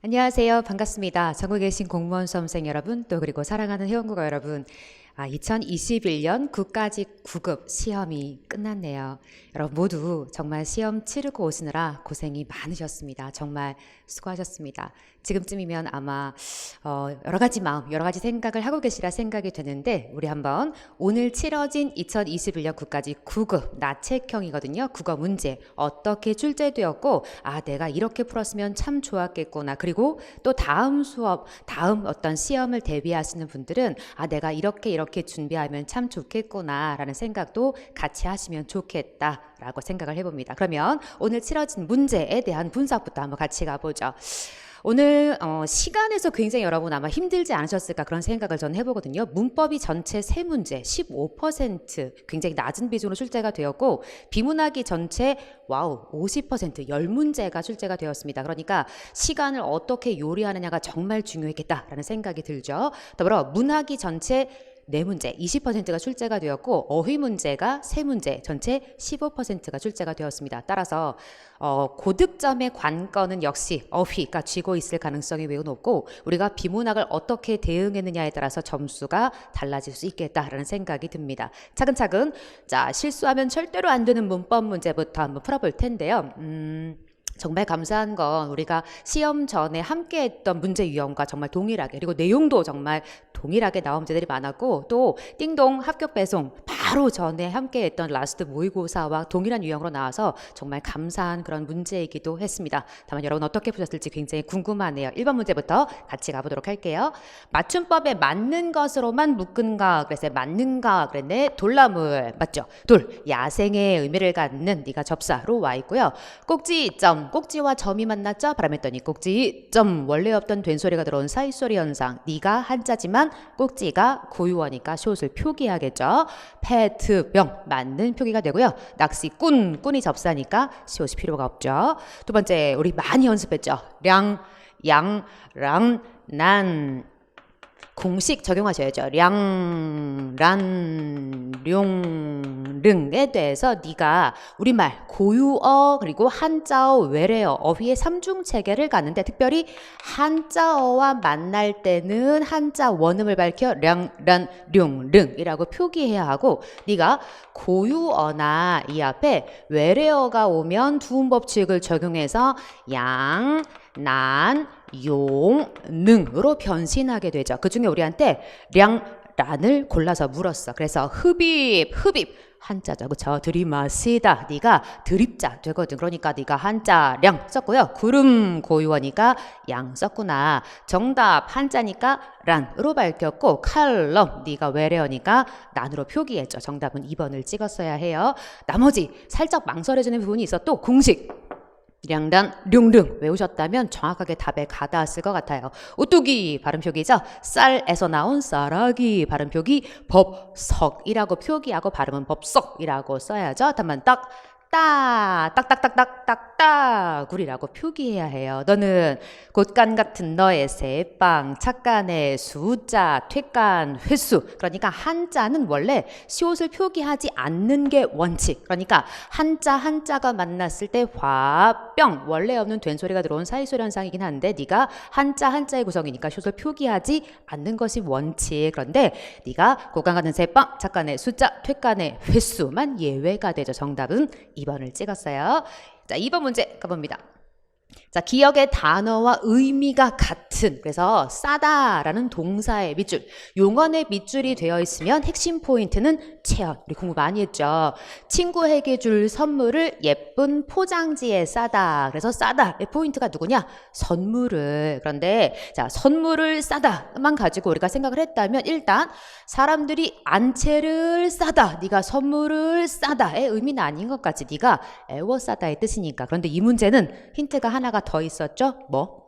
안녕하세요. 반갑습니다. 전국에 계신 공무원 수험생 여러분, 또 그리고 사랑하는 회원국어 여러분. 2021년 국가직 9급 시험이 끝났네요. 여러분 모두 정말 시험 치르고 오시느라 고생이 많으셨습니다. 정말 수고하셨습니다. 지금쯤이면 아마 여러 가지 마음, 여러 가지 생각을 하고 계시라 생각이 되는데, 우리 한번 오늘 치러진 2021년 국가직 9급 나책형이거든요. 국어 문제 어떻게 출제되었고, 내가 이렇게 풀었으면 참 좋았겠구나. 그리고 또 다음 수업, 다음 어떤 시험을 대비하시는 분들은 내가 이렇게 준비하면 참 좋겠구나 라는 생각도 같이 하시면 좋겠다라고 생각을 해봅니다. 그러면 오늘 치러진 문제에 대한 분석부터 한번 같이 가보죠. 오늘 시간에서 굉장히 여러분 아마 힘들지 않으셨을까 그런 생각을 저는 해보거든요. 문법이 전체 3문제 15% 굉장히 낮은 비중으로 출제가 되었고, 비문학이 전체 50% 10문제가 출제가 되었습니다. 그러니까 시간을 어떻게 요리하느냐가 정말 중요했겠다라는 생각이 들죠. 더불어 문학이 전체 4문제 20%가 출제가 되었고, 어휘 문제가 3문제 전체 15%가 출제가 되었습니다. 따라서 고득점의 관건은 역시 어휘가 쥐고 있을 가능성이 매우 높고, 우리가 비문학을 어떻게 대응했느냐에 따라서 점수가 달라질 수 있겠다라는 생각이 듭니다. 차근차근 실수하면 절대로 안 되는 문법 문제부터 한번 풀어볼 텐데요. 정말 감사한 건 우리가 시험 전에 함께 했던 문제 유형과 정말 동일하게, 그리고 내용도 정말 동일하게 나온 문제들이 많았고, 또 띵동 합격 배송 바로 전에 함께 했던 라스트 모의고사와 동일한 유형으로 나와서 정말 감사한 그런 문제이기도 했습니다. 다만 여러분 어떻게 푸셨을지 굉장히 궁금하네요. 1번 문제부터 같이 가보도록 할게요. 맞춤법에 맞는 것으로만 묶은가 그래서 맞는가 그랬네. 돌나물 맞죠? 돌, 야생의 의미를 갖는 네가 접사로 와 있고요. 꼭지점, 꼭지와 점이 만났죠? 바람했더니 꼭지점, 원래 없던 된소리가 들어온 사이소리 현상. 네가 한자지만 꼭지가 고유어니까 숏을 표기하겠죠. 페트병, 맞는 표기가 되고요. 낚시꾼, 꾼이 접사니까 숏이 필요가 없죠. 두 번째, 우리 많이 연습했죠. 량, 양, 랑, 난. 공식 적용하셔야죠. 량, 란, 룡, 릉에 대해서 네가 우리말 고유어 그리고 한자어, 외래어, 어휘의 3중 체계를 갖는데, 특별히 한자어와 만날 때는 한자 원음을 밝혀 량, 란, 룡, 릉이라고 표기해야 하고, 네가 고유어나 이 앞에 외래어가 오면 두음 법칙을 적용해서 양, 난, 용, 능으로 변신하게 되죠. 그 중에 우리한테 량, 란을 골라서 물었어. 그래서 흡입, 한자죠. 그쵸? 들이마시다. 네가 드립자 되거든. 그러니까 네가 한자 량 썼고요. 구름 고유어니까 양 썼구나. 정답 한자니까 란으로 밝혔고, 칼럼 네가 외래어니까 난으로 표기했죠. 정답은 2번을 찍었어야 해요. 나머지 살짝 망설여지는 부분이 있어. 또 공식 량단, 룡릉 외우셨다면 정확하게 답에 가닿았을 것 같아요. 오뚜기 발음표기죠. 쌀에서 나온 쌀아기 발음표기 법석이라고 표기하고 발음은 법석이라고 써야죠. 다만 딱딱딱딱딱구리라고 표기해야 해요. 너는 곶간 같은 너의 새빵, 착간의 숫자, 퇴간, 횟수. 그러니까 한자는 원래 시옷을 표기하지 않는 게 원칙. 그러니까 한자가 만났을 때 화병, 원래 없는 된소리가 들어온 사이소리 현상이긴 한데, 네가 한자의 구성이니까 시옷을 표기하지 않는 것이 원칙. 그런데 네가 곶간 같은 새빵, 착간의 숫자, 퇴간의 횟수만 예외가 되죠. 정답은 2번을 찍었어요. 자, 2번 문제 가봅니다. 자, 기억의 단어와 의미가 같은, 그래서 싸다라는 동사의 밑줄, 용언의 밑줄이 되어 있으면 핵심 포인트는 체언. 우리 공부 많이 했죠. 친구에게 줄 선물을 예쁜 포장지에 싸다. 그래서 싸다의 포인트가 누구냐? 선물을. 그런데 자, 선물을 싸다만 가지고 우리가 생각을 했다면, 일단 사람들이 안채를 싸다, 네가 선물을 싸다의 의미는 아닌 것 같지. 네가 애워싸다의 뜻이니까. 그런데 이 문제는 힌트가 하나가 더 있었죠? 뭐?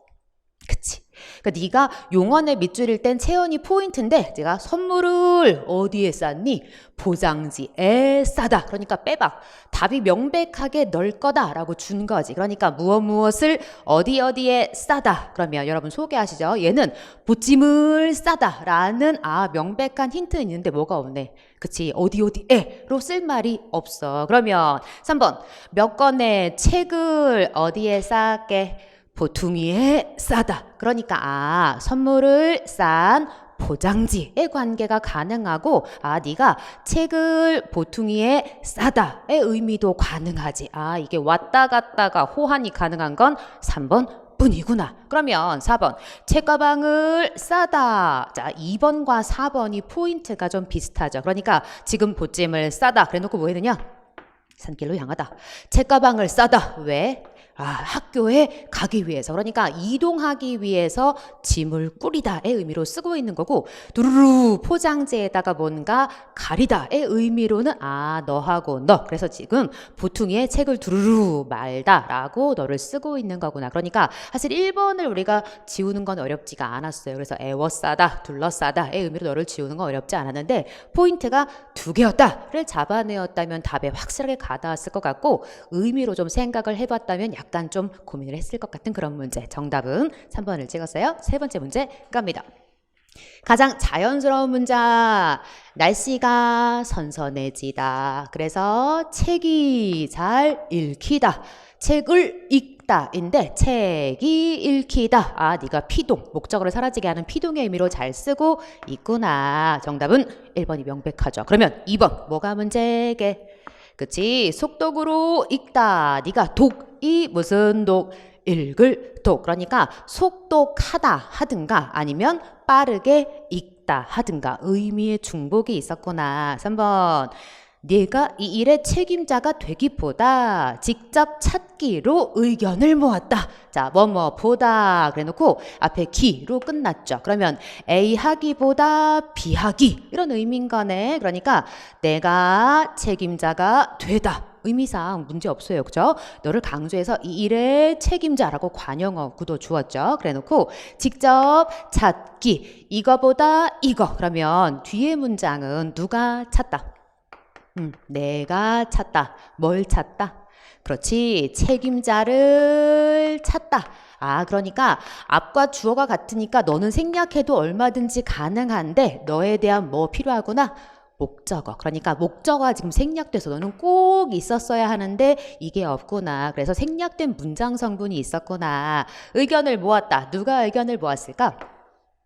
그치. 그러니까 네가 용언의 밑줄일 땐 체언이 포인트인데, 네가 선물을 어디에 쌌니? 포장지에 싸다. 그러니까 빼박. 답이 명백하게 널 거다라고 준 거지. 그러니까 무엇을 어디에 싸다. 그러면 여러분 소개하시죠. 얘는 보찜을 싸다라는 명백한 힌트는 있는데 뭐가 없네. 그치. 어디에로 쓸 말이 없어. 그러면 3번 몇 권의 책을 어디에 쌓게? 보퉁이에 싸다. 그러니까 선물을 싼 포장지의 관계가 가능하고 네가 책을 보퉁이에 싸다의 의미도 가능하지. 이게 왔다 갔다가 호환이 가능한 건 3번 뿐이구나. 그러면 4번 책가방을 싸다. 자, 2번과 4번이 포인트가 좀 비슷하죠. 그러니까 지금 보찜을 싸다 그래놓고 뭐 했느냐? 산길로 향하다. 책가방을 싸다. 왜? 학교에 가기 위해서. 그러니까 이동하기 위해서 짐을 꾸리다의 의미로 쓰고 있는 거고, 두루루 포장지에다가 뭔가 가리다의 의미로는 너하고 너. 그래서 지금 보퉁이에 책을 두루루 말다라고 너를 쓰고 있는 거구나. 그러니까 사실 1번을 우리가 지우는 건 어렵지가 않았어요. 그래서 애워싸다, 둘러싸다의 의미로 너를 지우는 건 어렵지 않았는데 포인트가 2개였다를 잡아내었다면 답에 확실하게 가닿았을 것 같고, 의미로 좀 생각을 해봤다면 약간 좀 고민을 했을 것 같은 그런 문제. 정답은 3번을 찍었어요. 세 번째 문제 갑니다. 가장 자연스러운 문자. 날씨가 선선해지다. 그래서 책이 잘 읽히다. 책을 읽다인데 책이 읽히다. 네가 피동, 목적어를 사라지게 하는 피동의 의미로 잘 쓰고 있구나. 정답은 1번이 명백하죠. 그러면 2번 뭐가 문제게? 그치? 속독으로 읽다. 네가 독이 무슨 독? 읽을 독. 그러니까 속독하다 하든가 아니면 빠르게 읽다 하든가 의미의 중복이 있었구나. 3번 네가 이 일의 책임자가 되기보다 직접 찾기로 의견을 모았다. 자, 보다 그래놓고 앞에 기로 끝났죠. 그러면 A 하기보다 B 하기 이런 의미인 거네. 그러니까 내가 책임자가 되다. 의미상 문제 없어요. 그죠? 너를 강조해서 이 일의 책임자라고 관용어 구도 주었죠. 그래놓고 직접 찾기 이거보다 이거. 그러면 뒤에 문장은 누가 찾다? 내가 찾다. 뭘 찾다? 그렇지. 책임자를 찾다. 그러니까 앞과 주어가 같으니까 너는 생략해도 얼마든지 가능한데 너에 대한 뭐 필요하구나? 목적어. 그러니까 목적어가 지금 생략돼서 너는 꼭 있었어야 하는데 이게 없구나. 그래서 생략된 문장 성분이 있었구나. 의견을 모았다. 누가 의견을 모았을까?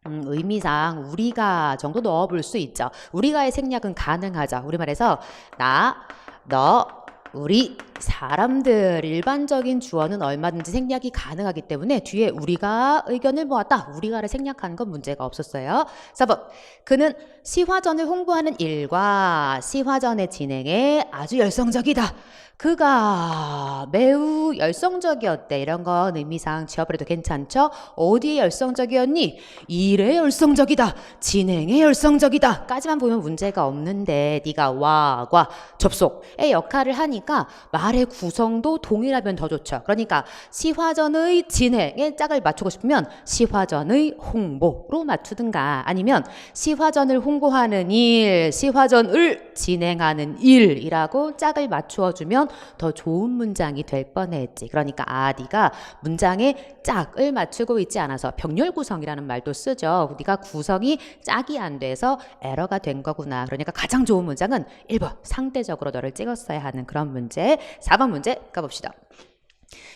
의미상 우리가 정도 넣어볼 수 있죠. 우리가의 생략은 가능하죠. 우리말에서 나, 너, 우리, 사람들 일반적인 주어는 얼마든지 생략이 가능하기 때문에 뒤에 우리가 의견을 모았다. 우리가를 생략한 건 문제가 없었어요. 4번 그는 시화전을 홍보하는 일과 시화전의 진행에 아주 열성적이다. 그가 매우 열성적이었대. 이런 건 의미상 지워버려도 괜찮죠? 어디에 열성적이었니? 일에 열성적이다. 진행에 열성적이다. 까지만 보면 문제가 없는데 네가 와과 접속의 역할을 하니까 말의 구성도 동일하면 더 좋죠. 그러니까 시화전의 진행에 짝을 맞추고 싶으면 시화전의 홍보로 맞추든가 아니면 시화전을 홍보하는 일, 시화전을 진행하는 일이라고 짝을 맞추어주면 더 좋은 문장이 될 뻔했지. 그러니까 네가 문장에 짝을 맞추고 있지 않아서 병렬 구성이라는 말도 쓰죠. 네가 구성이 짝이 안 돼서 에러가 된 거구나. 그러니까 가장 좋은 문장은 1번 상대적으로 너를 찍었어야 하는 그런 문제. 4번 문제 가봅시다.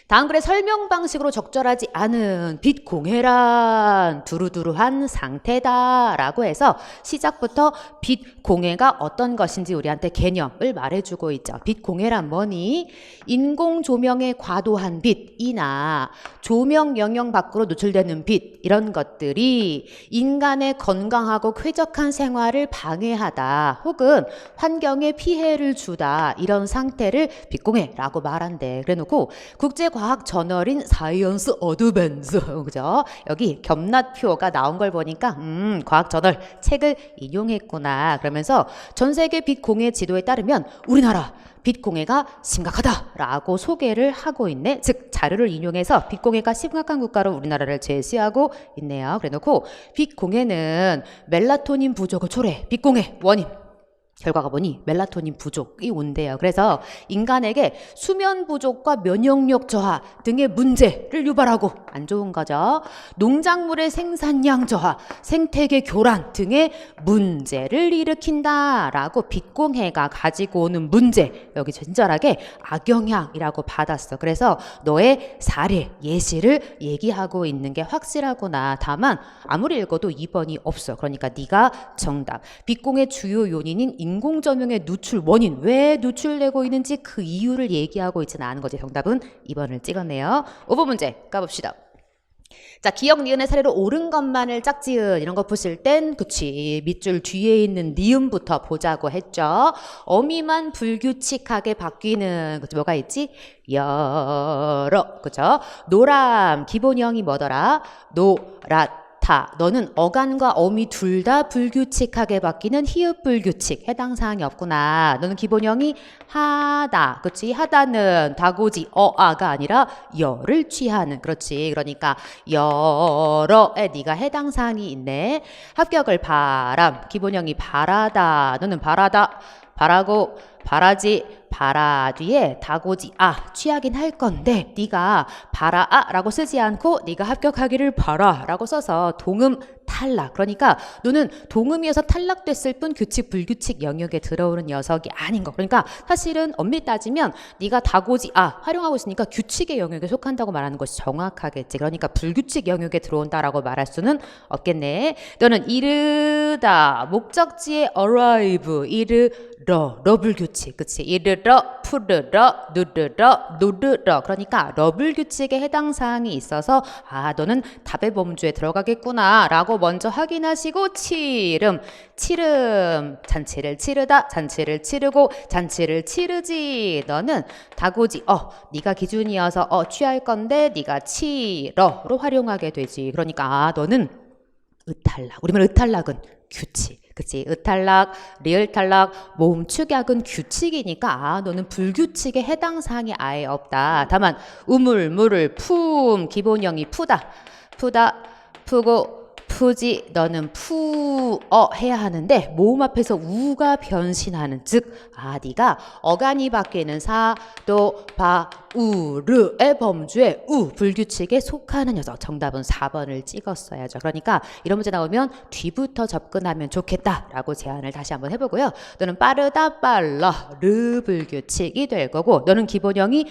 다음 글의 설명 방식으로 적절하지 않은 빛 공해란 두루두루한 상태다 라고 해서 시작부터 빛 공해가 어떤 것인지 우리한테 개념을 말해주고 있죠. 빛 공해란 뭐니? 인공 조명의 과도한 빛이나 조명 영역 밖으로 노출되는 빛 이런 것들이 인간의 건강하고 쾌적한 생활을 방해하다 혹은 환경에 피해를 주다 이런 상태를 빛공해라고 말한대. 그래놓고 국제과학 저널인 사이언스 어드밴스 그죠? 여기 겸낫표가 나온 걸 보니까 과학 저널 책을 인용했구나. 그러면서 전 세계 빛 공해 지도에 따르면 우리나라 빛 공해가 심각하다라고 소개를 하고 있네. 즉 자료를 인용해서 빛 공해가 심각한 국가로 우리나라를 제시하고 있네요. 그래놓고 빛 공해는 멜라토닌 부족을 초래해. 빛 공해 원인 결과가 뭐니? 멜라토닌 부족이 온대요. 그래서 인간에게 수면 부족과 면역력 저하 등의 문제를 유발하고 안 좋은 거죠. 농작물의 생산량 저하, 생태계 교란 등의 문제를 일으킨다라고 빛공해가 가지고 오는 문제, 여기 친절하게 악영향이라고 받았어. 그래서 너의 사례, 예시를 얘기하고 있는 게 확실하구나. 다만 아무리 읽어도 2번이 없어. 그러니까 네가 정답. 빛공의 주요 요인인 인공조명의 누출 원인, 왜 누출되고 있는지 그 이유를 얘기하고 있지는 않은 거지. 정답은 2번을 찍었네요. 5번 문제 까봅시다. 자, 기역, 니은의 사례로 옳은 것만을 짝지은 이런 거 푸실 땐 그치 밑줄 뒤에 있는 니은부터 보자고 했죠. 어미만 불규칙하게 바뀌는 그치, 뭐가 있지? 여러 그죠? 노람 기본형이 뭐더라? 노랗 너는 어간과 어미 둘 다 불규칙하게 바뀌는 히읗 불규칙 해당 사항이 없구나. 너는 기본형이 하다 그렇지? 하다는 다고지 어아가 아니라 여를 취하는 그렇지. 그러니까 여러에 네가 해당 사항이 있네. 합격을 바람 기본형이 바라다 너는 바라다 바라고 바라지 바라 뒤에 다고지 취하긴 할 건데 네가 바라라고 쓰지 않고 네가 합격하기를 바라라고 써서 동음 탈락. 그러니까 너는 동음이어서 탈락됐을 뿐 규칙 불규칙 영역에 들어오는 녀석이 아닌 거. 그러니까 사실은 엄밀히 따지면 네가 다고지 활용하고 있으니까 규칙의 영역에 속한다고 말하는 것이 정확하겠지. 그러니까 불규칙 영역에 들어온다라고 말할 수는 없겠네. 너는 이르다 목적지에 arrive 이르러 불규칙 그치? 이르러 푸르러 누르러 노르러 그러니까 러불규칙에 해당 사항이 있어서 너는 답의 범주에 들어가겠구나 라고 먼저 확인하시고 치름 잔치를 치르다 잔치를 치르고 잔치를 치르지 너는 다고지 네가 기준이어서 취할 건데 네가 치러로 활용하게 되지. 그러니까 너는 의탈락 우리말 의탈락은 규칙 그치? 의탈락, 리을 탈락, 모음 축약은 규칙이니까 너는 불규칙에 해당 사항이 아예 없다. 다만 우물, 물을, 품, 기본형이 푸다, 푸고 푸지 너는 푸어 해야 하는데 모음 앞에서 우가 변신하는 즉 네가 어간이 바뀌는 사도 바 우르의 범주에 불규칙에 속하는 녀석. 정답은 4번을 찍었어야죠. 그러니까 이런 문제 나오면 뒤부터 접근하면 좋겠다라고 제안을 다시 한번 해보고요. 너는 빠르다 빨라 르불규칙이 될 거고 너는 기본형이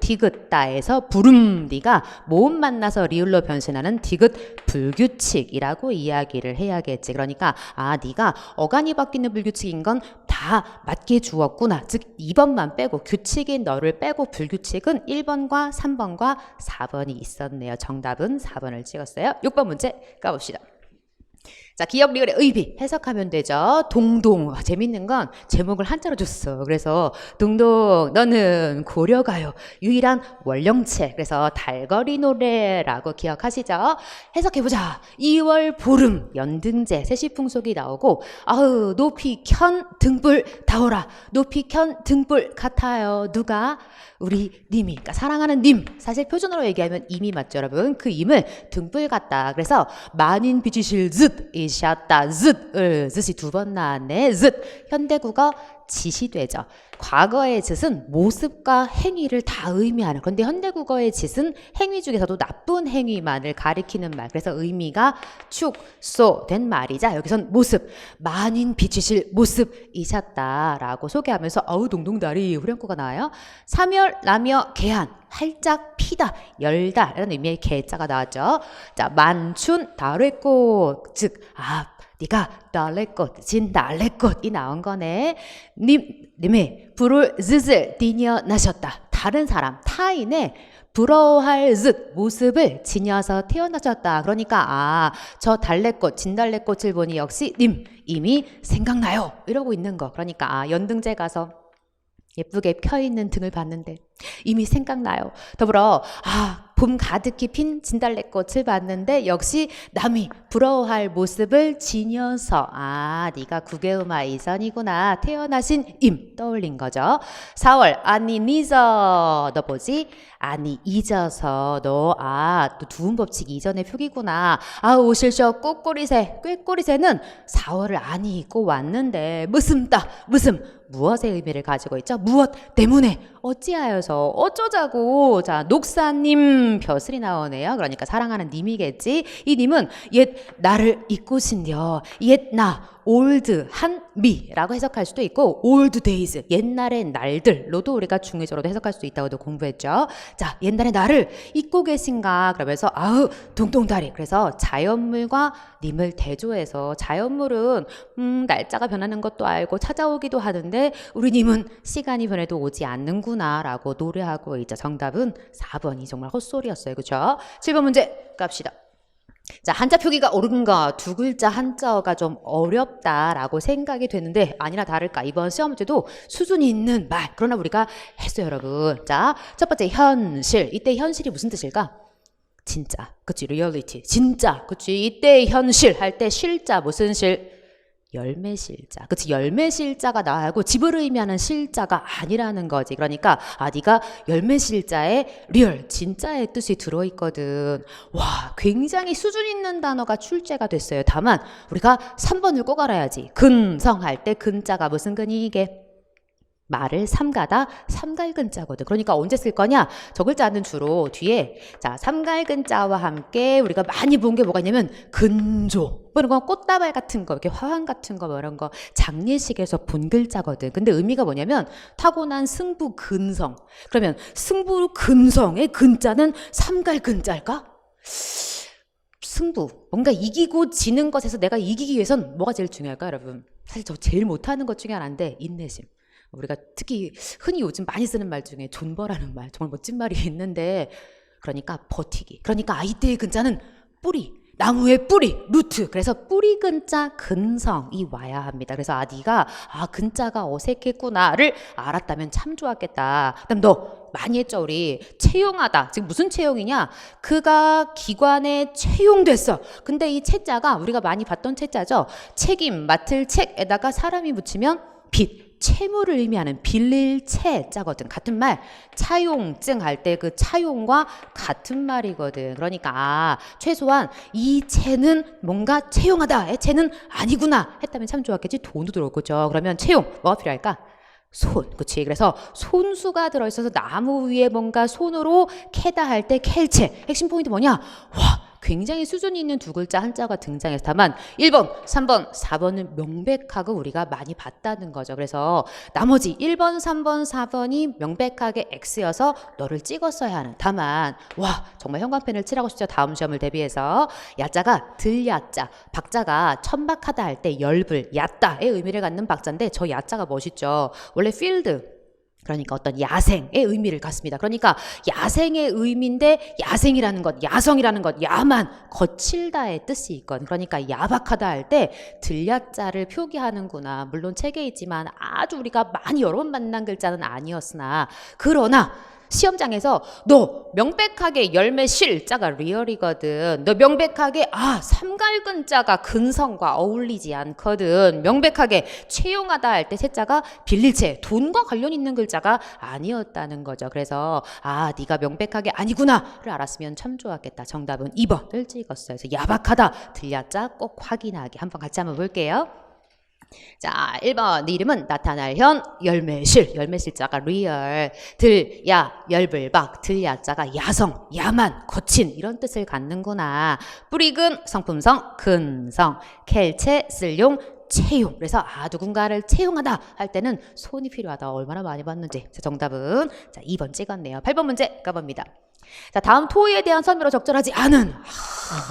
디귿다에서 부름 네가 모음 만나서 리을로 변신하는 디귿 불규칙이라고 이야기를 해야겠지. 그러니까 네가 어간이 바뀌는 불규칙인 건 다 맞게 주었구나. 즉 2번만 빼고 규칙인 너를 빼고 불규칙은 1번과 3번과 4번이 있었네요. 정답은 4번을 찍었어요. 6번 문제 까봅시다. 자, 기역 리을의 의비 해석하면 되죠. 동동. 재밌는 건 제목을 한자로 줬어. 그래서 동동 너는 고려가요. 유일한 원령체. 그래서 달거리 노래라고 기억하시죠? 해석해보자. 2월 보름 연등제 세시풍속이 나오고 높이 켠 등불 다오라. 높이 켠 등불 같아요. 누가? 우리 님이. 그러니까 사랑하는 님. 사실 표준어로 얘기하면 임이 맞죠 여러분. 그 임을 등불 같다. 그래서 만인 비지실 즈이 셨다 즈을 즈이 두 번 나왔네. 즈 현대국어 짓이 되죠. 과거의 짓은 모습과 행위를 다 의미하는. 그런데 현대국어의 짓은 행위 중에서도 나쁜 행위만을 가리키는 말. 그래서 의미가 축소된 말이자 여기선 모습 만인 비치실 모습이셨다라고 소개하면서 동동다리 후렴구가 나와요. 사멸나며 개한 활짝 피다 열다 이런 의미의 개자가 나왔죠. 자 만춘 다래꽃 즉 네가 달래꽃 진 달래꽃이 나온 거네. 님의 불을 즈을 띠녀 나셨다. 다른 사람 타인의 부러워할 듯 모습을 지녀서 태어나셨다. 그러니까 저 달래꽃 진달래꽃을 보니 역시 님 이미 생각나요 이러고 있는 거. 그러니까 연등제 가서 예쁘게 펴있는 등을 봤는데 이미 생각나요. 더불어 봄 가득히 핀 진달래꽃을 봤는데 역시 남이 부러워할 모습을 지녀서 네가 구개우마 이선이구나. 태어나신 임 떠올린 거죠. 4월 아니 니저 너 뭐지? 아니 잊어서 너 또 두음법칙 이전의 표기구나. 오실쇼 꼬꼬리새 꾀꼬리새는 4월을 아니 잊고 왔는데 무슨 무엇의 의미를 가지고 있죠? 무엇 때문에 어찌하여서 어쩌자고. 자, 녹사님 벼슬이 나오네요. 그러니까 사랑하는 님이겠지. 이 님은 옛 나를 잊고 신려 옛 나 올드 한 미라고 해석할 수도 있고 올드 데이즈 옛날의 날들로도 우리가 중의적으로도 해석할 수 있다고도 공부했죠. 자, 옛날의 나를 잊고 계신가 그러면서 동동다리. 그래서 자연물과 님을 대조해서 자연물은 날짜가 변하는 것도 알고 찾아오기도 하는데 우리 님은 시간이 변해도 오지 않는구나 라고 노래하고 있죠. 정답은 4번이 정말 헛소리였어요. 그렇죠? 7번 문제 갑시다. 자, 한자 표기가 옳은 거 두 글자 한자어가 좀 어렵다라고 생각이 됐는데 아니나 다를까 이번 시험 문제도 수준이 있는 말 그러나 우리가 했어요 여러분. 자, 첫 번째 현실. 이때 현실이 무슨 뜻일까? 진짜 그치 리얼리티 진짜 그치 이때 현실 할 때 실자 무슨 실? 열매실자. 그치 열매실자가 나하고 집을 의미하는 실자가 아니라는 거지. 그러니까 네가 열매실자에 리얼 진짜의 뜻이 들어있거든. 와 굉장히 수준 있는 단어가 출제가 됐어요. 다만 우리가 3번을 꼭 알아야지. 근성할 때 근자가 무슨 근이 이게? 말을 삼가다 삼갈근자거든. 그러니까 언제 쓸 거냐? 저 글자는 주로 뒤에 자 삼갈근자와 함께 우리가 많이 본 게 뭐가 있냐면 근조 이런 거 꽃다발 같은 거 이렇게 화환 같은 거 이런 거 장례식에서 본 글자거든. 근데 의미가 뭐냐면 타고난 승부 근성. 그러면 승부 근성의 근자는 삼갈근자일까? 승부 뭔가 이기고 지는 것에서 내가 이기기 위해선 뭐가 제일 중요할까 여러분? 사실 저 제일 못하는 것 중에 하나인데 인내심. 우리가 특히 흔히 요즘 많이 쓰는 말 중에 존버라는 말 정말 멋진 말이 있는데 그러니까 버티기. 그러니까 이때의 근자는 뿌리. 나무의 뿌리, 루트. 그래서 뿌리 근자 근성이 와야 합니다. 그래서 네가 근자가 어색했구나를 알았다면 참 좋았겠다. 그다음 너 많이 했죠 우리 채용하다. 지금 무슨 채용이냐? 그가 기관에 채용됐어. 근데 이 채자가 우리가 많이 봤던 채자죠. 책임 맡을 책에다가 사람이 붙이면 빚. 채무를 의미하는 빌릴 채자거든. 같은 말 차용증 할 때 그 차용과 같은 말이거든. 그러니까 최소한 이 채는 뭔가 채용하다. 채는 아니구나 했다면 참 좋았겠지. 돈도 들어올 거죠. 그러면 채용 뭐가 필요할까? 손. 그치? 그래서 손수가 들어있어서 나무 위에 뭔가 손으로 캐다 할 때 캘채. 핵심 포인트 뭐냐? 와 굉장히 수준이 있는 두 글자 한자가 등장해서 다만 1번, 3번, 4번은 명백하고 우리가 많이 봤다는 거죠. 그래서 나머지 1번, 3번, 4번이 명백하게 X여서 너를 찍었어야 하는. 다만 정말 형광펜을 칠하고 싶죠. 다음 시험을 대비해서. 야자가 들야자, 박자가 천박하다 할 때 열불, 얕다의 의미를 갖는 박자인데 저 야자가 멋있죠. 원래 필드 그러니까 어떤 야생의 의미를 갖습니다. 그러니까 야생의 의미인데 야생이라는 것, 야성이라는 것, 야만, 거칠다의 뜻이 있거든. 그러니까 야박하다 할 때 들야자를 표기하는구나. 물론 책에 있지만 아주 우리가 많이 여러 번 만난 글자는 아니었으나 그러나 시험장에서 너 명백하게 열매실자가 리얼이거든. 너 명백하게 삼갈근자가 근성과 어울리지 않거든. 명백하게 채용하다 할 때 세자가 빌릴채 돈과 관련 있는 글자가 아니었다는 거죠. 그래서 네가 명백하게 아니구나를 알았으면 참 좋았겠다. 정답은 2번을 찍었어요. 그래서 야박하다 들야자 꼭 확인하게. 한번 같이 한번 볼게요. 자, 1번 네 이름은 나타날 현 열매실. 열매실자가 리얼. 들야 열불박. 들야자가 야성 야만 거친 이런 뜻을 갖는구나. 뿌리근 성품성 근성. 캘채 쓸용 채용. 그래서 누군가를 채용하다 할 때는 손이 필요하다. 얼마나 많이 봤는지. 자, 정답은 2번 찍었네요. 8번 문제 가봅니다. 자, 다음 토의에 대한 선별로 적절하지 않은.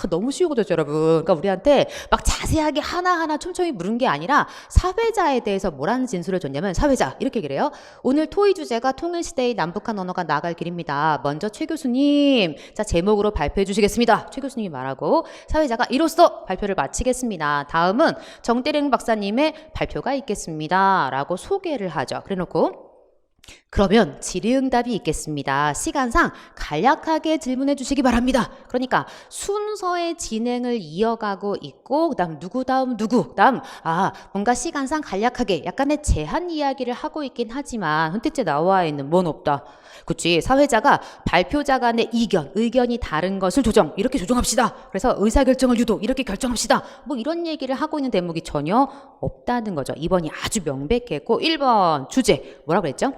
너무 쉬우거든요 여러분. 그러니까 우리한테 막 자세하게 하나하나 촘촘히 물은 게 아니라 사회자에 대해서 뭐라는 진술을 줬냐면 사회자 이렇게 얘기를 해요. 오늘 토의 주제가 통일시대의 남북한 언어가 나아갈 길입니다. 먼저 최 교수님 제목으로 발표해 주시겠습니다. 최 교수님이 말하고 사회자가 이로써 발표를 마치겠습니다. 다음은 정대령 박사님의 발표가 있겠습니다 라고 소개를 하죠. 그래 놓고 그러면 질의응답이 있겠습니다. 시간상 간략하게 질문해 주시기 바랍니다. 그러니까 순서의 진행을 이어가고 있고 그다음 누구 다음 누구 그다음 뭔가 시간상 간략하게 약간의 제한 이야기를 하고 있긴 하지만 선택지에 나와 있는 뭔 없다. 그치, 사회자가 발표자 간의 의견이 다른 것을 이렇게 조정합시다. 그래서 의사결정을 유도 이렇게 결정합시다. 뭐 이런 얘기를 하고 있는 대목이 전혀 없다는 거죠. 2번이 아주 명백했고 1번 주제 뭐라고 그랬죠?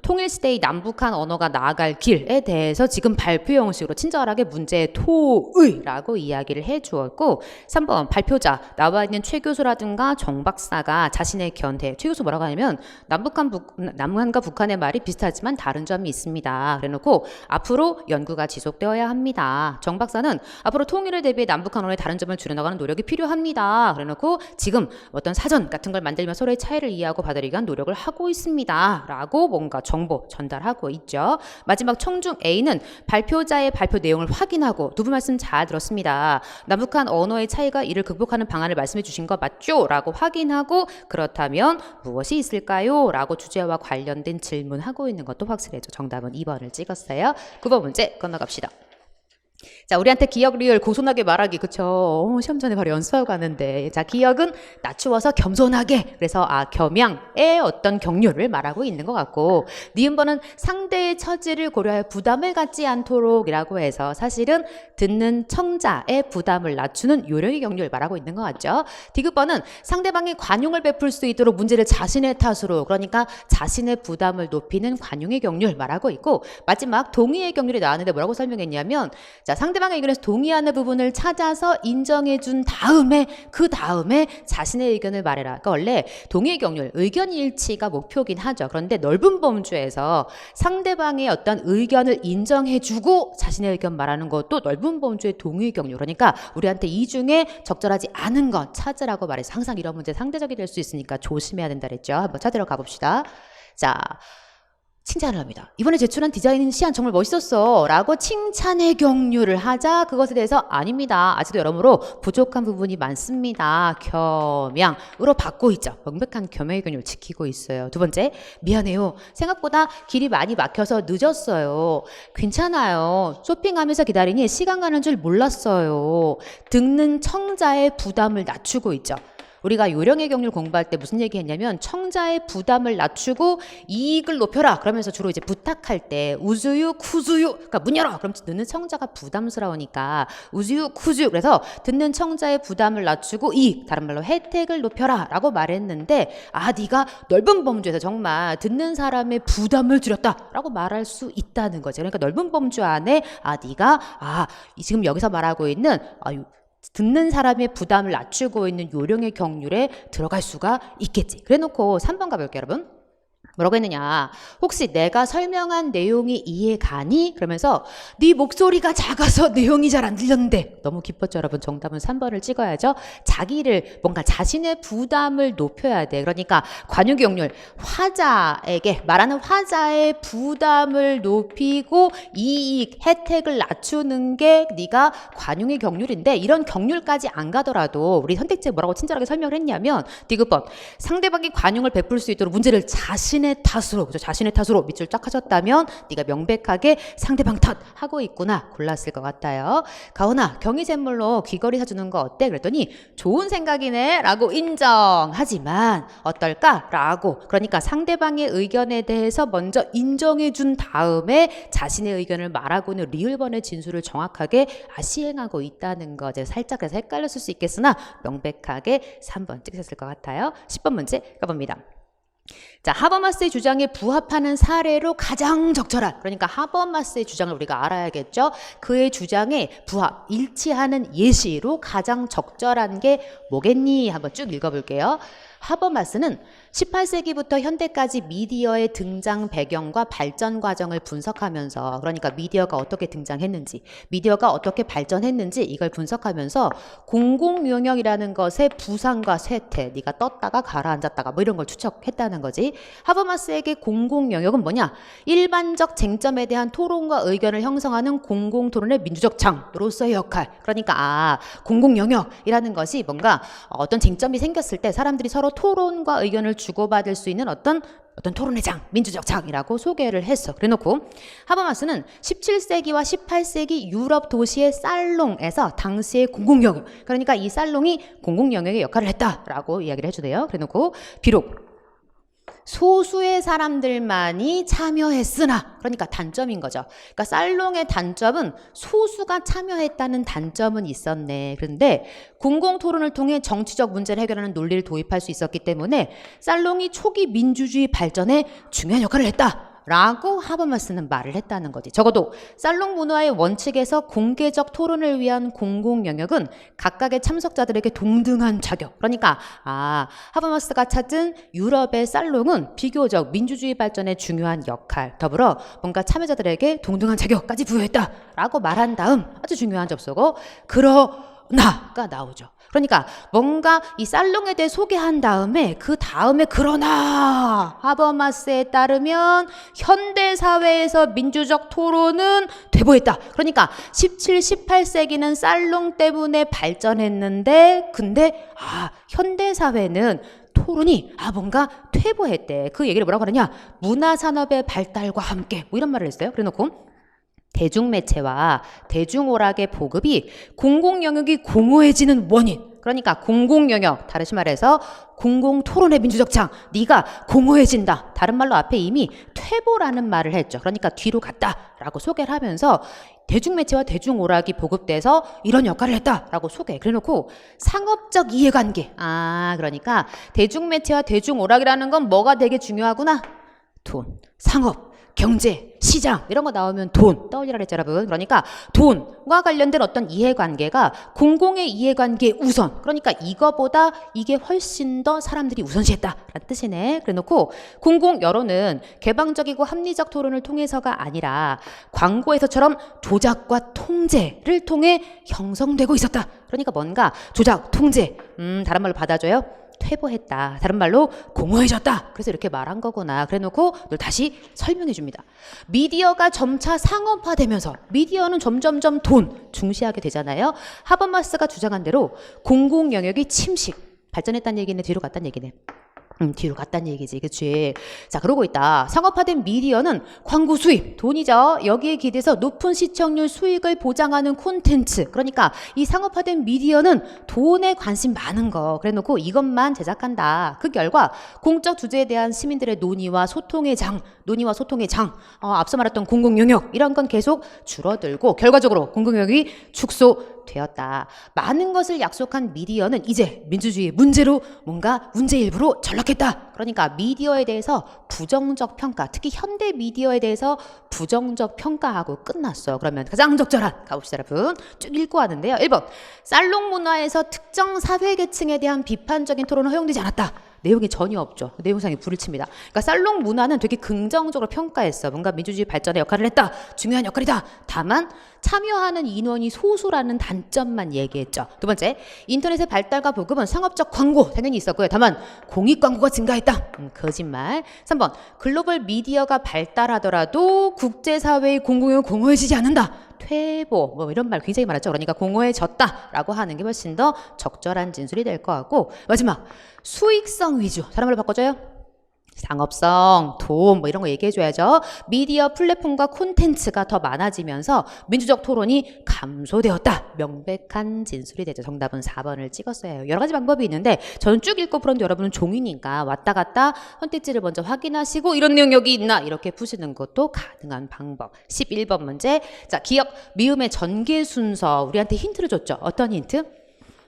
통일시대의 남북한 언어가 나아갈 길에 대해서 지금 발표 형식으로 친절하게 문제의 토의라고 이야기를 해주었고 3번 발표자 나와 있는 최 교수라든가 정 박사가 자신의 견해 최 교수 뭐라고 하냐면 남한과 북한의 말이 비슷하지만 다른 점이 있습니다. 그래놓고 앞으로 연구가 지속되어야 합니다. 정 박사는 앞으로 통일을 대비해 남북한 언어의 다른 점을 줄여나가는 노력이 필요합니다. 그래놓고 지금 어떤 사전 같은 걸 만들며 서로의 차이를 이해하고 받아들이기 위한 노력을 하고 있습니다. 라고 뭔가 정보 전달하고 있죠. 마지막 청중 A는 발표자의 발표 내용을 확인하고 두 분 말씀 잘 들었습니다. 남북한 언어의 차이가 이를 극복하는 방안을 말씀해 주신 거 맞죠? 라고 확인하고 그렇다면 무엇이 있을까요? 라고 주제와 관련된 질문하고 있는 것도 확실해져. 정답은 2번을 찍었어요. 9번 문제 건너갑시다. 자, 우리한테 기억 리을 고손하게 말하기 그쵸? 시험 전에 바로 연습하고 가는데 자, 기억은 낮추어서 겸손하게 그래서 겸양의 어떤 경륜을 말하고 있는 것 같고 니은번은 상대의 처지를 고려해 부담을 갖지 않도록 이라고 해서 사실은 듣는 청자의 부담을 낮추는 요령의 경륜을 말하고 있는 것 같죠? 디귿번은 상대방이 관용을 베풀 수 있도록 문제를 자신의 탓으로 그러니까 자신의 부담을 높이는 관용의 경륜을 말하고 있고 마지막 동의의 경륜이 나왔는데 뭐라고 설명했냐면 자, 상대방의 의견에서 동의하는 부분을 찾아서 인정해 준 다음에 그 다음에 자신의 의견을 말해라. 그러니까 원래 동의의 경륜, 의견 일치가 목표긴 하죠. 그런데 넓은 범주에서 상대방의 어떤 의견을 인정해 주고 자신의 의견 말하는 것도 넓은 범주의 동의의 경륜. 그러니까 우리한테 이 중에 적절하지 않은 것 찾으라고 말해서 항상 이런 문제 상대적이 될 수 있으니까 조심해야 된다 그랬죠. 한번 찾으러 가봅시다. 자, 칭찬을 합니다. 이번에 제출한 디자인 시안 정말 멋있었어 라고 칭찬의 경륜을 하자 그것에 대해서 아닙니다. 아직도 여러모로 부족한 부분이 많습니다. 겸양으로 받고 있죠. 명백한 겸양의 경륜을 지키고 있어요. 두 번째, 미안해요. 생각보다 길이 많이 막혀서 늦었어요. 괜찮아요. 쇼핑하면서 기다리니 시간 가는 줄 몰랐어요. 듣는 청자의 부담을 낮추고 있죠. 우리가 요령의 경륜 공부할 때 무슨 얘기 했냐면 청자의 부담을 낮추고 이익을 높여라 그러면서 주로 이제 부탁할 때 우수유 쿠수유 그러니까 문 열어 그럼 듣는 청자가 부담스러우니까 우수유 쿠수유 그래서 듣는 청자의 부담을 낮추고 이익 다른 말로 혜택을 높여라 라고 말했는데 네가 넓은 범주에서 정말 듣는 사람의 부담을 줄였다 라고 말할 수 있다는 거죠. 그러니까 넓은 범주 안에 네가 지금 여기서 말하고 있는 듣는 사람의 부담을 낮추고 있는 요령의 경륜에 들어갈 수가 있겠지. 그래놓고 3번 가볼게요, 여러분. 뭐라고 했느냐. 혹시 내가 설명한 내용이 이해가니? 그러면서 네 목소리가 작아서 내용이 잘 안 들렸는데 너무 기뻤죠, 여러분. 정답은 3번을 찍어야죠. 자기를 뭔가 자신의 부담을 높여야 돼. 그러니까 관용의 경륜, 화자에게 말하는 화자의 부담을 높이고 이익, 혜택을 낮추는 게 네가 관용의 경륜인데 이런 경륜까지 안 가더라도 우리 선택지에 뭐라고 친절하게 설명을 했냐면 디귿번 상대방이 관용을 베풀 수 있도록 문제를 자신의 탓으로 밑줄 쫙 하셨다면 네가 명백하게 상대방 탓하고 있구나 골랐을 것 같아요. 가온아 경의샘물로 귀걸이 사주는 거 어때? 그랬더니 좋은 생각이네 라고 인정하지만 어떨까? 라고 그러니까 상대방의 의견에 대해서 먼저 인정해 준 다음에 자신의 의견을 말하고는 리을번의 진술을 정확하게 시행하고 있다는 거죠. 살짝 해서 헷갈렸을 수 있겠으나 명백하게 3번 찍으셨을 것 같아요. 10번 문제 가봅니다. 자, 하버마스의 주장에 부합하는 사례로 가장 적절한 그러니까 하버마스의 주장을 우리가 알아야겠죠. 그의 주장에 부합, 일치하는 예시로 가장 적절한 게 뭐겠니? 한번 쭉 읽어볼게요. 하버마스는 18세기부터 현대까지 미디어의 등장 배경과 발전 과정을 분석하면서 그러니까 미디어가 어떻게 등장했는지 미디어가 어떻게 발전했는지 이걸 분석하면서 공공영역이라는 것의 부상과 쇠퇴 네가 떴다가 가라앉았다가 뭐 이런 걸 추적했다는 거지. 하버마스에게 공공영역은 뭐냐? 일반적 쟁점에 대한 토론과 의견을 형성하는 공공토론의 민주적 장으로서의 역할. 그러니까 공공영역이라는 것이 뭔가 어떤 쟁점이 생겼을 때 사람들이 서로 토론과 의견을 주고받을 수 있는 어떤 어떤 토론의 장, 민주적 장이라고 소개를 했어. 그래놓고 하버마스는 17세기와 18세기 유럽 도시의 살롱에서 당시의 공공영역, 그러니까 이 살롱이 공공영역의 역할을 했다라고 이야기를 해주네요. 그래놓고 비록 소수의 사람들만이 참여했으나, 그러니까 단점인 거죠. 그러니까 살롱의 단점은 소수가 참여했다는 단점은 있었네. 그런데 공공토론을 통해 정치적 문제를 해결하는 논리를 도입할 수 있었기 때문에 살롱이 초기 민주주의 발전에 중요한 역할을 했다 라고 하버마스는 말을 했다는 거지. 적어도 살롱 문화의 원칙에서 공개적 토론을 위한 공공 영역은 각각의 참석자들에게 동등한 자격. 그러니까 하버마스가 찾은 유럽의 살롱은 비교적 민주주의 발전에 중요한 역할, 더불어 뭔가 참여자들에게 동등한 자격까지 부여했다라고 말한 다음 아주 중요한 접속어 그러나가 나오죠. 그러니까 뭔가 이 살롱에 대해 소개한 다음에 그 다음에 그러나 하버마스에 따르면 현대사회에서 민주적 토론은 퇴보했다. 그러니까 17, 18세기는 살롱 때문에 발전했는데 근데 현대사회는 토론이 뭔가 퇴보했대. 그 얘기를 뭐라고 하느냐, 문화산업의 발달과 함께 뭐 이런 말을 했어요. 그래놓고 대중매체와 대중오락의 보급이 공공영역이 공허해지는 원인, 그러니까 공공영역, 다시 말해서 공공토론의 민주적 장, 네가 공허해진다. 다른 말로 앞에 이미 퇴보라는 말을 했죠. 그러니까 뒤로 갔다라고 소개를 하면서 대중매체와 대중오락이 보급돼서 이런 역할을 했다라고 소개. 그래놓고 상업적 이해관계, 그러니까 대중매체와 대중오락이라는 건 뭐가 되게 중요하구나. 돈, 상업, 경제, 시장 이런 거 나오면 돈 떠올리라 그랬죠, 여러분. 그러니까 돈과 관련된 어떤 이해관계가 공공의 이해관계 우선, 그러니까 이거보다 이게 훨씬 더 사람들이 우선시했다라는 뜻이네. 그래놓고 공공 여론은 개방적이고 합리적 토론을 통해서가 아니라 광고에서처럼 조작과 통제를 통해 형성되고 있었다. 그러니까 뭔가 조작, 통제, 다른 말로 받아줘요. 퇴보했다. 다른 말로 공허해졌다. 그래서 이렇게 말한 거구나. 그래놓고 늘 다시 설명해 줍니다. 미디어가 점차 상업화되면서 미디어는 점점점 돈 중시하게 되잖아요. 하버마스가 주장한 대로 공공 영역이 침식, 발전했다는 얘기는 뒤로 갔다는 얘기네. 뒤로 갔다는 얘기지, 그치? 자, 그러고 있다. 상업화된 미디어는 광고 수입, 돈이죠. 여기에 기대서 높은 시청률 수익을 보장하는 콘텐츠. 그러니까 이 상업화된 미디어는 돈에 관심 많은 거. 그래놓고 이것만 제작한다. 그 결과 공적 주제에 대한 시민들의 논의와 소통의 장, 앞서 말했던 공공 영역 이런 건 계속 줄어들고 결과적으로 공공 영역이 축소되었다. 많은 것을 약속한 미디어는 이제 민주주의의 문제로 뭔가 문제 일부로 전락했다. 그러니까 미디어에 대해서 부정적 평가, 특히 현대 미디어에 대해서 부정적 평가하고 끝났어. 그러면 가장 적절한, 가봅시다 여러분. 쭉 읽고 하는데요. 1번, 살롱 문화에서 특정 사회계층에 대한 비판적인 토론은 허용되지 않았다. 내용이 전혀 없죠. 내용상에 불을 칩니다. 그러니까 살롱 문화는 되게 긍정적으로 평가했어. 뭔가 민주주의 발전에 역할을 했다. 중요한 역할이다. 다만 참여하는 인원이 소수라는 단점만 얘기했죠. 두 번째, 인터넷의 발달과 보급은 상업적 광고 당연히 있었고요. 다만 공익 광고가 증가했다. 거짓말. 3번, 글로벌 미디어가 발달하더라도 국제사회의 공공은 공허해지지 않는다. 퇴보, 뭐 이런 말 굉장히 많았죠. 그러니까 공허해졌다라고 하는 게 훨씬 더 적절한 진술이 될 것 같고, 마지막, 수익성 위주. 다른 말로 바꿔줘요. 상업성, 돈, 뭐 이런 거 얘기해줘야죠. 미디어 플랫폼과 콘텐츠가 더 많아지면서 민주적 토론이 감소되었다. 명백한 진술이 되죠. 정답은 4번을 찍었어야 해요. 여러 가지 방법이 있는데 저는 쭉 읽고 풀었는데 여러분은 종이니까 왔다 갔다 선택지를 먼저 확인하시고 이런 내용 여기 있나 이렇게 푸시는 것도 가능한 방법. 11번 문제. 자, 기억, 미음의 전개 순서. 우리한테 힌트를 줬죠. 어떤 힌트?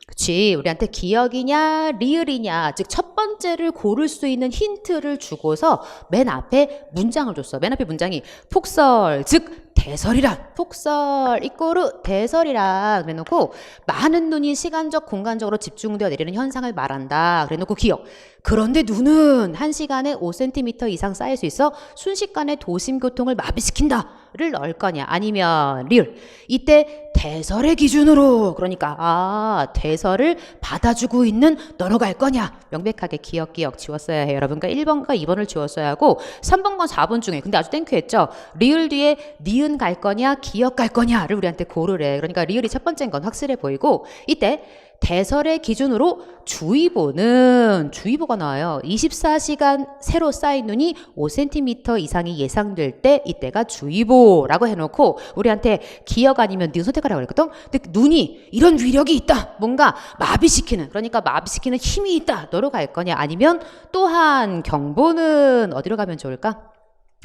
그치, 우리한테 기억이냐 리을이냐, 즉 첫 번째를 고를 수 있는 힌트를 주고서 맨 앞에 문장을 줬어. 맨 앞에 문장이 폭설, 즉 대설이란, 폭설 이꼬르 대설이란 그래놓고 많은 눈이 시간적 공간적으로 집중되어 내리는 현상을 말한다. 그래놓고 기억, 그런데 눈은 1시간에 5cm 이상 쌓일 수 있어 순식간에 도심교통을 마비시킨다를 넣을 거냐, 아니면 리을, 이때 대설의 기준으로, 그러니까 대설을 받아주고 있는 너로 갈 거냐. 명백하게 기억 지웠어야 해요. 여러분과 1번과 2번을 지웠어야 하고 3번과 4번 중에, 근데 아주 땡큐했죠. 리을 뒤에 니은 갈 거냐 기억 갈 거냐를 우리한테 고르래. 그러니까 리을이 첫 번째인 건 확실해 보이고, 이때 대설의 기준으로 주의보가 나와요. 24시간 새로 쌓인 눈이 5cm 이상이 예상될 때 이때가 주의보라고 해놓고 우리한테 기억 아니면 니은 선택하라고 그랬거든. 근데 눈이 이런 위력이 있다. 뭔가 마비시키는, 그러니까 마비시키는 힘이 있다. 너로 갈 거냐? 아니면 또한 경보는 어디로 가면 좋을까?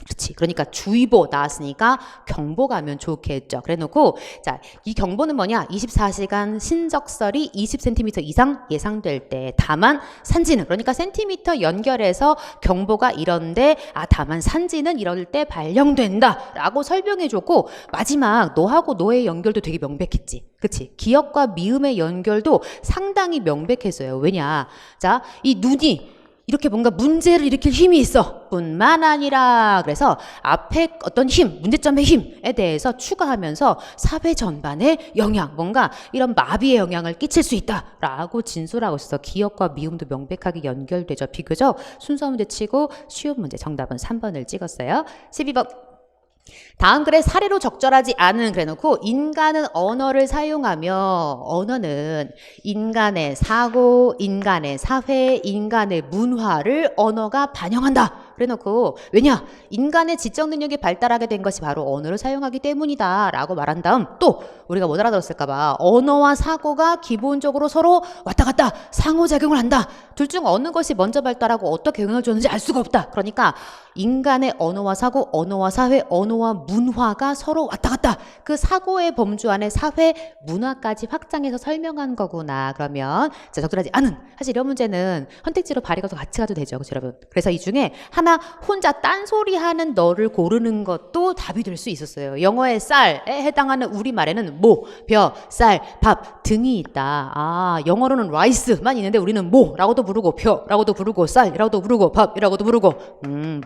그렇지. 그러니까 주의보 나왔으니까 경보 가면 좋겠죠. 그래 놓고 자, 이 경보는 뭐냐? 24시간 신적설이 20cm 이상 예상될 때 다만 산지는, 그러니까 센티미터 연결해서 경보가 이런데 다만 산지는 이럴 때 발령된다 라고 설명해 줬고, 마지막 너하고 너의 연결도 되게 명백했지. 그치? 기억과 미음의 연결도 상당히 명백했어요. 왜냐? 자, 이 눈이 이렇게 뭔가 문제를 일으킬 힘이 있어 뿐만 아니라, 그래서 앞에 어떤 힘, 문제점의 힘에 대해서 추가하면서 사회 전반에 영향, 뭔가 이런 마비의 영향을 끼칠 수 있다라고 진술하고 있어서 기억과 미움도 명백하게 연결되죠. 비교적 순서 문제 치고 쉬운 문제, 정답은 3번을 찍었어요. 12번. 다음 글에 사례로 적절하지 않은, 그래놓고 인간은 언어를 사용하며, 언어는 인간의 사고, 인간의 사회, 인간의 문화를 언어가 반영한다. 그래놓고 왜냐? 인간의 지적 능력이 발달하게 된 것이 바로 언어를 사용하기 때문이다 라고 말한 다음 또 우리가 못 알아들었을까 봐 언어와 사고가 기본적으로 서로 왔다 갔다 상호작용을 한다. 둘 중 어느 것이 먼저 발달하고 어떻게 영향을 줬는지 알 수가 없다. 그러니까 인간의 언어와 사고, 언어와 사회, 언어와 문화가 서로 왔다 갔다, 그 사고의 범주 안에 사회 문화까지 확장해서 설명한 거구나. 그러면 자, 적절하지 않은, 사실 이런 문제는 선택지로 발의가 더 같이 가도 되죠. 그렇죠, 여러분? 그래서 이 중에 하나 혼자 딴소리 하는 너를 고르는 것도 답이 될 수 있었어요. 영어의 쌀에 해당하는 우리말에는 모, 벼, 쌀, 밥 등이 있다. 영어로는 라이스만 있는데 우리는 모라고도 부르고 벼라고도 부르고 쌀이라고도 부르고 밥이라고도 부르고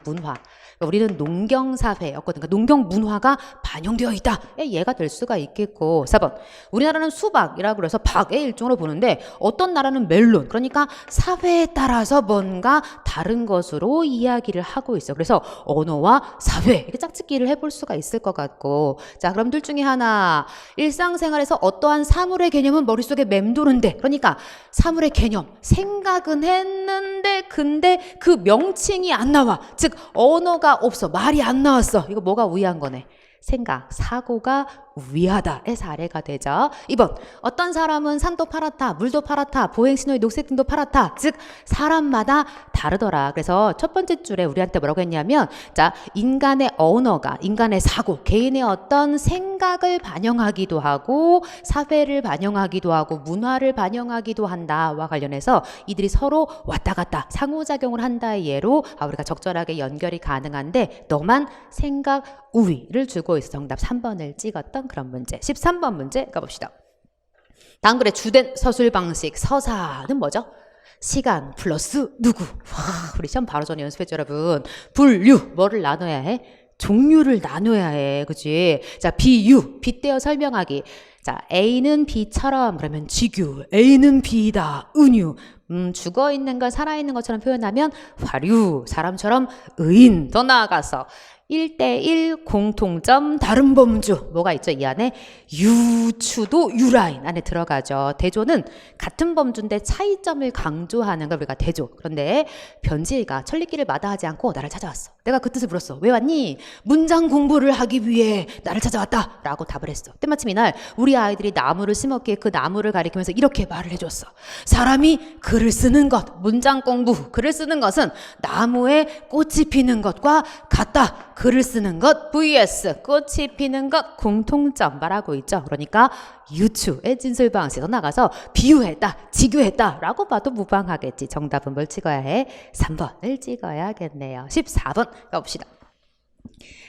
문화. 우리는 농경사회였거든. 그러니까 농경 문화가 반영되어 있다. 얘가 될 수가 있겠고. 4번. 우리나라는 수박이라고 그래서 박의 일종으로 보는데 어떤 나라는 멜론. 그러니까 사회에 따라서 뭔가 다른 것으로 이야기를 하고 있어. 그래서 언어와 사회 이렇게 짝짓기를 해볼 수가 있을 것 같고. 자, 그럼 둘 중에 하나. 일상생활에서 어떠한 사물의 개념은 머릿속에 맴도는데, 그러니까 사물의 개념, 생각은 했는데 근데 그 명칭이 안 나와. 즉 언어가 없어. 말이 안 나왔어. 이거 뭐가 우위한 거네? 생각, 사고가 위하다의 사례가 되죠. 2번. 어떤 사람은 산도 파랗다, 물도 파랗다, 보행신호의 녹색등도 파랗다. 즉 사람마다 다르더라. 그래서 첫 번째 줄에 우리한테 뭐라고 했냐면, 자, 인간의 언어가 인간의 사고, 개인의 어떤 생각을 반영하기도 하고 사회를 반영하기도 하고 문화를 반영하기도 한다와 관련해서 이들이 서로 왔다 갔다 상호작용을 한다의 예로 우리가 적절하게 연결이 가능한데 너만 생각 우위를 주고 있어. 정답 3번을 찍었던 그런 문제. 13번 문제 가봅시다. 다음 글의 주된 서술 방식, 서사는 뭐죠? 시간 플러스 누구. 우리 시험 바로 전에 연습했죠, 여러분. 분류, 뭐를 나눠야 해? 종류를 나눠야 해. 그치? 자, 비유, 빗대어 설명하기. 자, A는 B처럼, 그러면 지규. A는 B다. 은유. 죽어 있는 걸 살아 있는 것처럼 표현하면 화류. 사람처럼 의인. 더 나아가서 1대1 공통점 다른 범주. 뭐가 있죠? 이 안에 유추도 유라인 안에 들어가죠. 대조는 같은 범주인데 차이점을 강조하는 걸 우리가 대조. 그런데 변지혜가 천리길을 마다하지 않고 나를 찾아왔어. 내가 그 뜻을 물었어. 왜 왔니? 문장 공부를 하기 위해 나를 찾아왔다 라고 답을 했어. 때마침 이날 우리 아이들이 나무를 심었기에 그 나무를 가리키면서 이렇게 말을 해줬어. 사람이 글을 쓰는 것, 문장 공부, 글을 쓰는 것은 나무에 꽃이 피는 것과 같다. 글을 쓰는 것 vs 꽃이 피는 것 공통점 말하고 있죠. 그러니까 유추의 진술 방식에서 나가서 비유했다, 지교했다 라고 봐도 무방하겠지. 정답은 뭘 찍어야 해? 3번을 찍어야겠네요. 14번 가봅시다.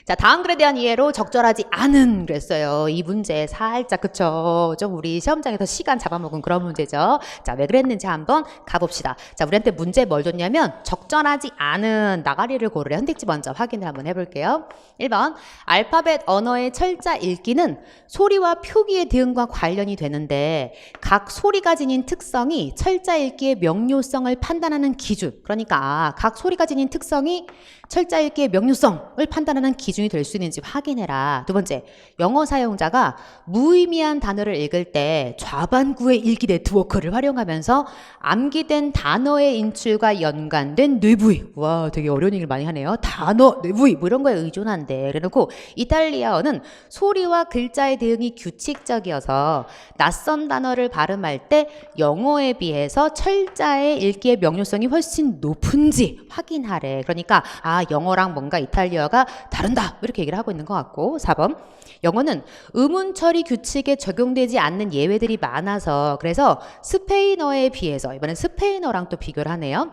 자, 다음 글에 대한 이해로 적절하지 않은 그랬어요. 이 문제 살짝 그쵸? 좀 우리 시험장에서 시간 잡아먹은 그런 문제죠. 자, 왜 그랬는지 한번 가봅시다. 자, 우리한테 문제 뭘 줬냐면 적절하지 않은 나가리를 고르래. 선택지 먼저 확인을 한번 해볼게요. 1번. 알파벳 언어의 철자 읽기는 소리와 표기의 대응과 관련이 되는데 각 소리가 지닌 특성이 철자 읽기의 명료성을 판단하는 기준. 그러니까 각 소리가 지닌 특성이 철자 읽기의 명료성을 판단하는 판단하는 기준이 될 수 있는지 확인해라. 두 번째, 영어 사용자가 무의미한 단어를 읽을 때 좌반구의 일기 네트워크를 활용하면서 암기된 단어의 인출과 연관된 뇌부위, 와 되게 어려운 얘기를 많이 하네요. 단어, 뇌부위 뭐 이런 거에 의존한대. 그래놓고 이탈리아어는 소리와 글자의 대응이 규칙적이어서 낯선 단어를 발음할 때 영어에 비해서 철자의 읽기의 명료성이 훨씬 높은지 확인하래. 그러니까 영어랑 뭔가 이탈리아가 다른다 이렇게 얘기를 하고 있는 것 같고. 4번, 영어는 의문 처리 규칙에 적용되지 않는 예외들이 많아서 그래서 스페인어에 비해서 이번엔 스페인어랑 또 비교를 하네요.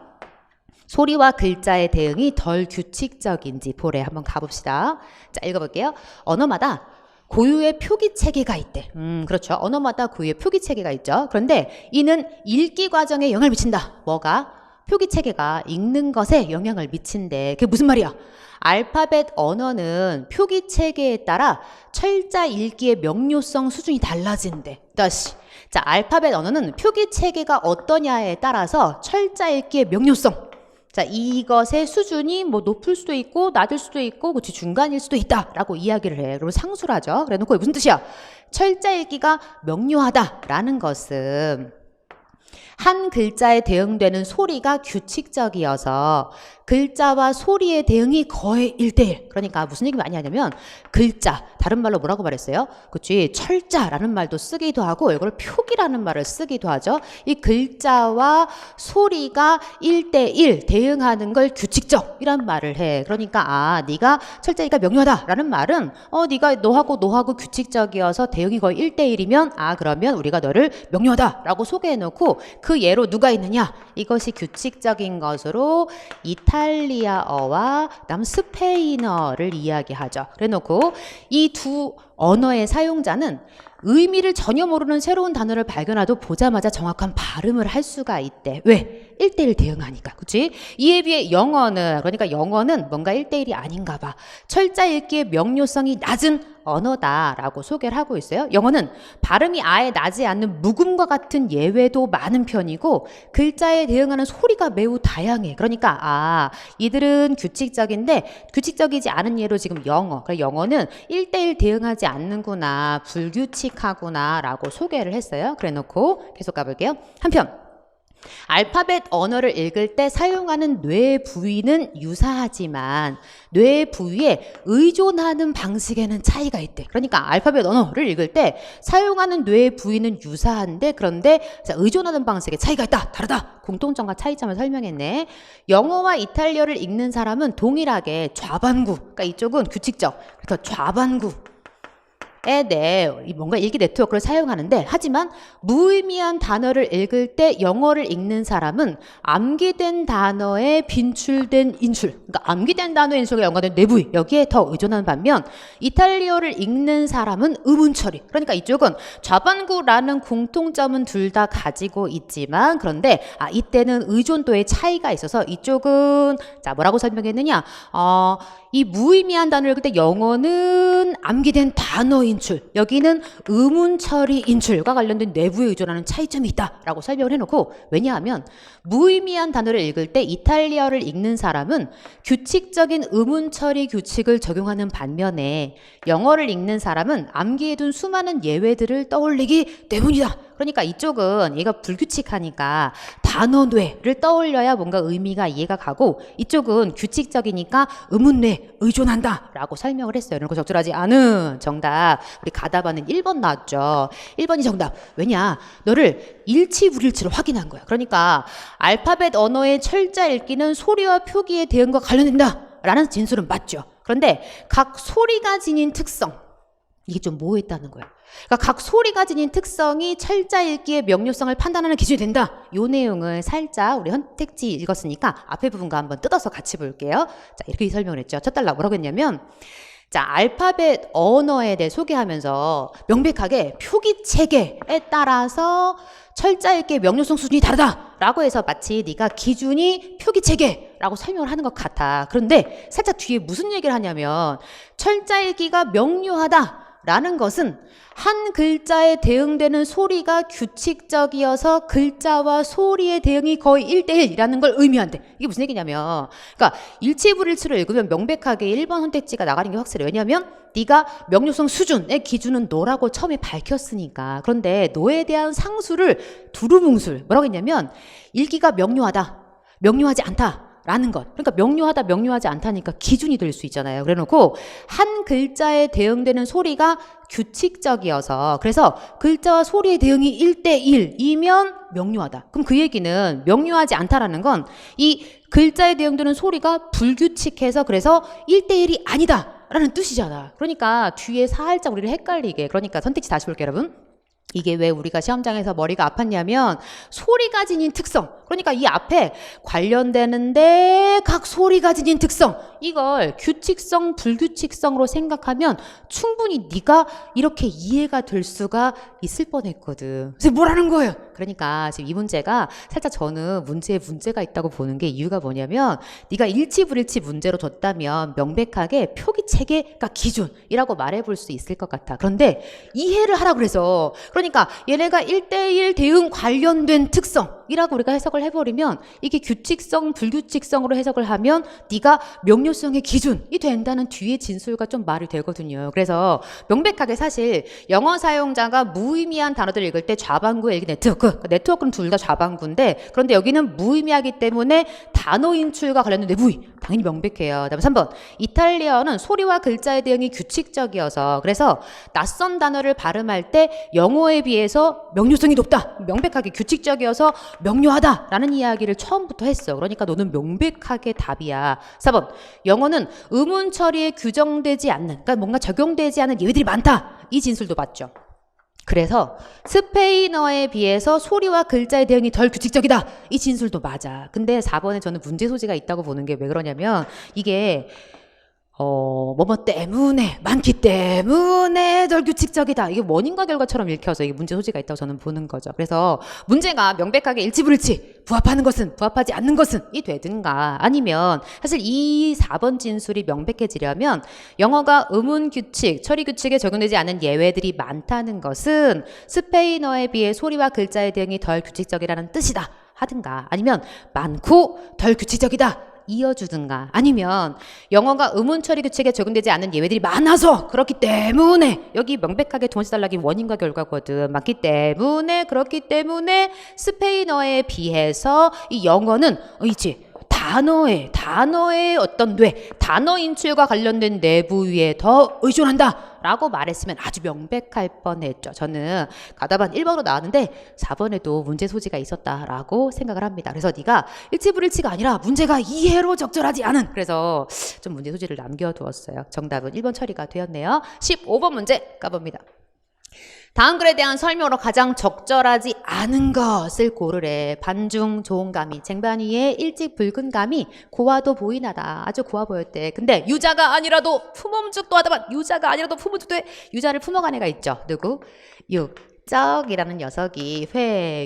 소리와 글자의 대응이 덜 규칙적인지 보래. 한번 가봅시다. 자, 읽어볼게요. 언어마다 고유의 표기 체계가 있대. 그렇죠. 언어마다 고유의 표기 체계가 있죠. 그런데 이는 읽기 과정에 영향을 미친다. 뭐가? 표기 체계가 읽는 것에 영향을 미친대. 그게 무슨 말이야? 알파벳 언어는 표기 체계에 따라 철자 읽기의 명료성 수준이 달라진대. 다시. 자, 알파벳 언어는 표기 체계가 어떠냐에 따라서 철자 읽기의 명료성. 자, 이것의 수준이 뭐 높을 수도 있고 낮을 수도 있고 그치 중간일 수도 있다라고 이야기를 해. 그리고 상수를 하죠. 그래 놓고 무슨 뜻이야? 철자 읽기가 명료하다라는 것은 한 글자에 대응되는 소리가 규칙적이어서 글자와 소리의 대응이 거의 1대1. 그러니까 무슨 얘기 많이 하냐면 글자, 다른 말로 뭐라고 말했어요? 그치, 철자라는 말도 쓰기도 하고 이걸 표기라는 말을 쓰기도 하죠. 이 글자와 소리가 1대1 대응하는 걸 규칙적이란 말을 해. 그러니까 네가 철자가 명료하다라는 말은 네가 너하고 규칙적이어서 대응이 거의 1대1이면 그러면 우리가 너를 명료하다라고 소개해놓고 그 예로 누가 있느냐? 이것이 규칙적인 것으로 이탈리아어와 그다음 스페인어를 이야기하죠. 그래놓고 이 두 언어의 사용자는 의미를 전혀 모르는 새로운 단어를 발견해도 보자마자 정확한 발음을 할 수가 있대. 왜? 1대1 대응하니까. 그치? 이에 비해 영어는, 그러니까 영어는 뭔가 1대1이 아닌가 봐. 철자 읽기의 명료성이 낮은 언어다라고 소개를 하고 있어요. 영어는 발음이 아예 나지 않는 묵음과 같은 예외도 많은 편이고 글자에 대응하는 소리가 매우 다양해. 그러니까 이들은 규칙적인데 규칙적이지 않은 예로 지금 영어. 그러니까 영어는 1대1 대응하지 않는구나, 불규칙하구나 라고 소개를 했어요. 그래 놓고 계속 가볼게요. 한편 알파벳 언어를 읽을 때 사용하는 뇌 부위는 유사하지만 뇌 부위에 의존하는 방식에는 차이가 있대. 그러니까 알파벳 언어를 읽을 때 사용하는 뇌 부위는 유사한데 그런데 의존하는 방식에 차이가 있다. 다르다. 공통점과 차이점을 설명했네. 영어와 이탈리아를 읽는 사람은 동일하게 좌반구, 그러니까 이쪽은 규칙적, 그러니까 좌반구 뭔가 읽기 네트워크를 사용하는데 하지만 무의미한 단어를 읽을 때 영어를 읽는 사람은 암기된 단어에 빈출된 인출, 그러니까 암기된 단어의 인출과 연관된 뇌부위 여기에 더 의존하는 반면 이탈리아어를 읽는 사람은 의문 처리, 그러니까 이쪽은 좌반구라는 공통점은 둘 다 가지고 있지만 그런데 이때는 의존도의 차이가 있어서 이쪽은 뭐라고 설명했느냐, 이 무의미한 단어를 읽을 때 영어는 암기된 단어 인출, 여기는 의문 처리 인출과 관련된 뇌부에 의존하는 차이점이 있다라고 설명을 해놓고, 왜냐하면 무의미한 단어를 읽을 때 이탈리아어를 읽는 사람은 규칙적인 의문 처리 규칙을 적용하는 반면에 영어를 읽는 사람은 암기해둔 수많은 예외들을 떠올리기 때문이다. 그러니까 이쪽은 얘가 불규칙하니까 단어뇌를 떠올려야 뭔가 의미가 이해가 가고 이쪽은 규칙적이니까 의문뇌 의존한다 라고 설명을 했어요. 그리고 적절하지 않은 정답, 우리 가다바는 1번 나왔죠. 1번이 정답. 왜냐? 너를 일치 불일치를 확인한 거야. 그러니까 알파벳 언어의 철자 읽기는 소리와 표기의 대응과 관련된다 라는 진술은 맞죠. 그런데 각 소리가 지닌 특성, 이게 좀 모호했다는 거야. 그러니까 각 소리가 지닌 특성이 철자 읽기의 명료성을 판단하는 기준이 된다. 이 내용을 살짝 우리 선택지 읽었으니까 앞에 부분과 한번 뜯어서 같이 볼게요. 자, 이렇게 설명을 했죠. 첫 달락 뭐라고 했냐면, 알파벳 언어에 대해 소개하면서 명백하게 표기 체계에 따라서 철자 읽기의 명료성 수준이 다르다라고 해서 마치 네가 기준이 표기 체계라고 설명을 하는 것 같아. 그런데 살짝 뒤에 무슨 얘기를 하냐면 철자 읽기가 명료하다 라는 것은 한 글자에 대응되는 소리가 규칙적이어서 글자와 소리의 대응이 거의 1대1이라는 걸 의미한대. 이게 무슨 얘기냐면, 그러니까 일치불일치로 읽으면 명백하게 1번 선택지가 나가는 게 확실해. 왜냐하면 네가 명료성 수준의 기준은 너라고 처음에 밝혔으니까. 그런데 너에 대한 상수를 두루뭉술 뭐라고 했냐면 읽기가 명료하다, 명료하지 않다 라는 것. 그러니까 명료하다, 명료하지 않다니까 기준이 될 수 있잖아요. 그래놓고 한 글자에 대응되는 소리가 규칙적이어서, 그래서 글자와 소리의 대응이 1대1이면 명료하다. 그럼 그 얘기는 명료하지 않다라는 건 이 글자에 대응되는 소리가 불규칙해서 그래서 1대1이 아니다 라는 뜻이잖아. 그러니까 뒤에 살짝 우리를 헷갈리게, 그러니까 선택지 다시 볼게요 여러분. 이게 왜 우리가 시험장에서 머리가 아팠냐면 소리가 지닌 특성, 그러니까 이 앞에 관련되는데 각 소리가 지닌 특성, 이걸 규칙성, 불규칙성으로 생각하면 충분히 네가 이렇게 이해가 될 수가 있을 뻔했거든. 그래서 뭐라는 거예요? 그러니까 지금 이 문제가 살짝 저는 문제에 문제가 있다고 보는 게, 이유가 뭐냐면 네가 일치불일치 문제로 줬다면 명백하게 표기체계가 기준이라고 말해볼 수 있을 것 같아. 그런데 이해를 하라 그래서, 그러니까 얘네가 1대1 대응 관련된 특성이라고 우리가 해석을 해버리면 이게 규칙성, 불규칙성으로 해석을 하면 네가 명료성의 기준이 된다는 뒤에 진술과 좀 말이 되거든요. 그래서 명백하게 사실 영어 사용자가 무의미한 단어들을 읽을 때 좌방구, 일기, 네트워크, 네트워크는 둘 다 좌방구인데, 그런데 여기는 무의미하기 때문에 단어 인출과 관련된 무의, 당연히 명백해요. 다음 3번, 이탈리아어는 소리와 글자의 대응이 규칙적이어서 그래서 낯선 단어를 발음할 때 영어에 비해서 명료성이 높다, 명백하게 규칙적이어서 명료하다라는 이야기를 처음부터 했어. 그러니까 너는 명백하게 답이야. 4번, 영어는 의문 처리에 규정되지 않는, 그러니까 뭔가 적용되지 않은 예외들이 많다, 이 진술도 맞죠. 그래서 스페인어에 비해서 소리와 글자의 대응이 덜 규칙적이다, 이 진술도 맞아. 근데 4번에 저는 문제 소지가 있다고 보는 게, 왜 그러냐면 이게 뭐뭐 때문에, 많기 때문에 덜 규칙적이다, 이게 원인과 결과처럼 읽혀서 이게 문제 소지가 있다고 저는 보는 거죠. 그래서 문제가 명백하게 일치불일치, 부합하는 것은 부합하지 않는 것은 이 되든가, 아니면 사실 이 4번 진술이 명백해지려면 영어가 의문 규칙, 처리 규칙에 적용되지 않은 예외들이 많다는 것은 스페인어에 비해 소리와 글자의 대응이 덜 규칙적이라는 뜻이다 하든가, 아니면 많고 덜 규칙적이다 이어주든가, 아니면 영어가 의문 처리 규칙에 적용되지 않는 예외들이 많아서 그렇기 때문에, 여기 명백하게 두 번째 단락이 원인과 결과거든. 많기 때문에, 그렇기 때문에 스페인어에 비해서 이 영어는 있지, 단어의 어떤 단어 인출과 관련된 내부위에 더 의존한다 라고 말했으면 아주 명백할 뻔했죠. 저는 가다반 1번으로 나왔는데 4번에도 문제 소지가 있었다라고 생각을 합니다. 그래서 네가 일치불일치가 아니라 문제가 이해로 적절하지 않은, 그래서 좀 문제 소지를 남겨두었어요. 정답은 1번 처리가 되었네요. 15번 문제 까봅니다. 다음 글에 대한 설명으로 가장 적절하지 않은 것을 고르래. 반중 좋은 감이, 쟁반 위에 일찍 붉은 감이 고와도 보이나다. 아주 고와 보였대. 근데 유자가 아니라도 품음죽도 하다만, 유자가 아니라도 품음죽도 해. 유자를 품어간 애가 있죠. 누구? 육적이라는 녀석이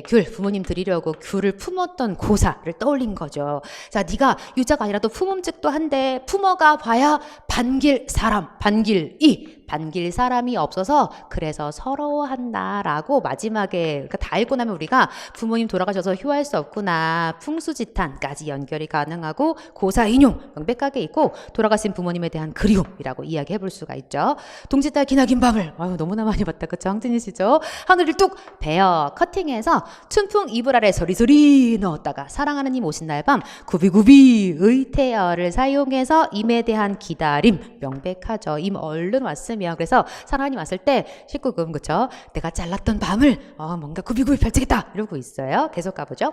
귤, 부모님 드리려고 귤을 품었던 고사를 떠올린 거죠. 자, 네가 유자가 아니라도 품음죽도 한데 품어가 봐야 반길 사람, 반길이, 반길 사람이 없어서 그래서 서러워한다라고 마지막에, 그러니까 다 읽고 나면 우리가 부모님 돌아가셔서 효할 수 없구나, 풍수지탄까지 연결이 가능하고 고사 인용 명백하게 있고 돌아가신 부모님에 대한 그리움이라고 이야기해 볼 수가 있죠. 동지딸 기나긴 밤을, 아유 너무나 많이 봤다, 그쵸? 황진이시죠? 하늘을 뚝 베어 커팅해서 춘풍 이불 아래 소리소리 넣었다가 사랑하는 님 오신 날 밤 구비구비의 태어를 사용해서 임에 대한 기다림 명백하죠. 임 얼른 왔으면, 그래서 사랑하님 왔을 때 19금, 그쵸? 내가 잘랐던 밤을 뭔가 구비구비 펼치겠다 이러고 있어요. 계속 가보죠.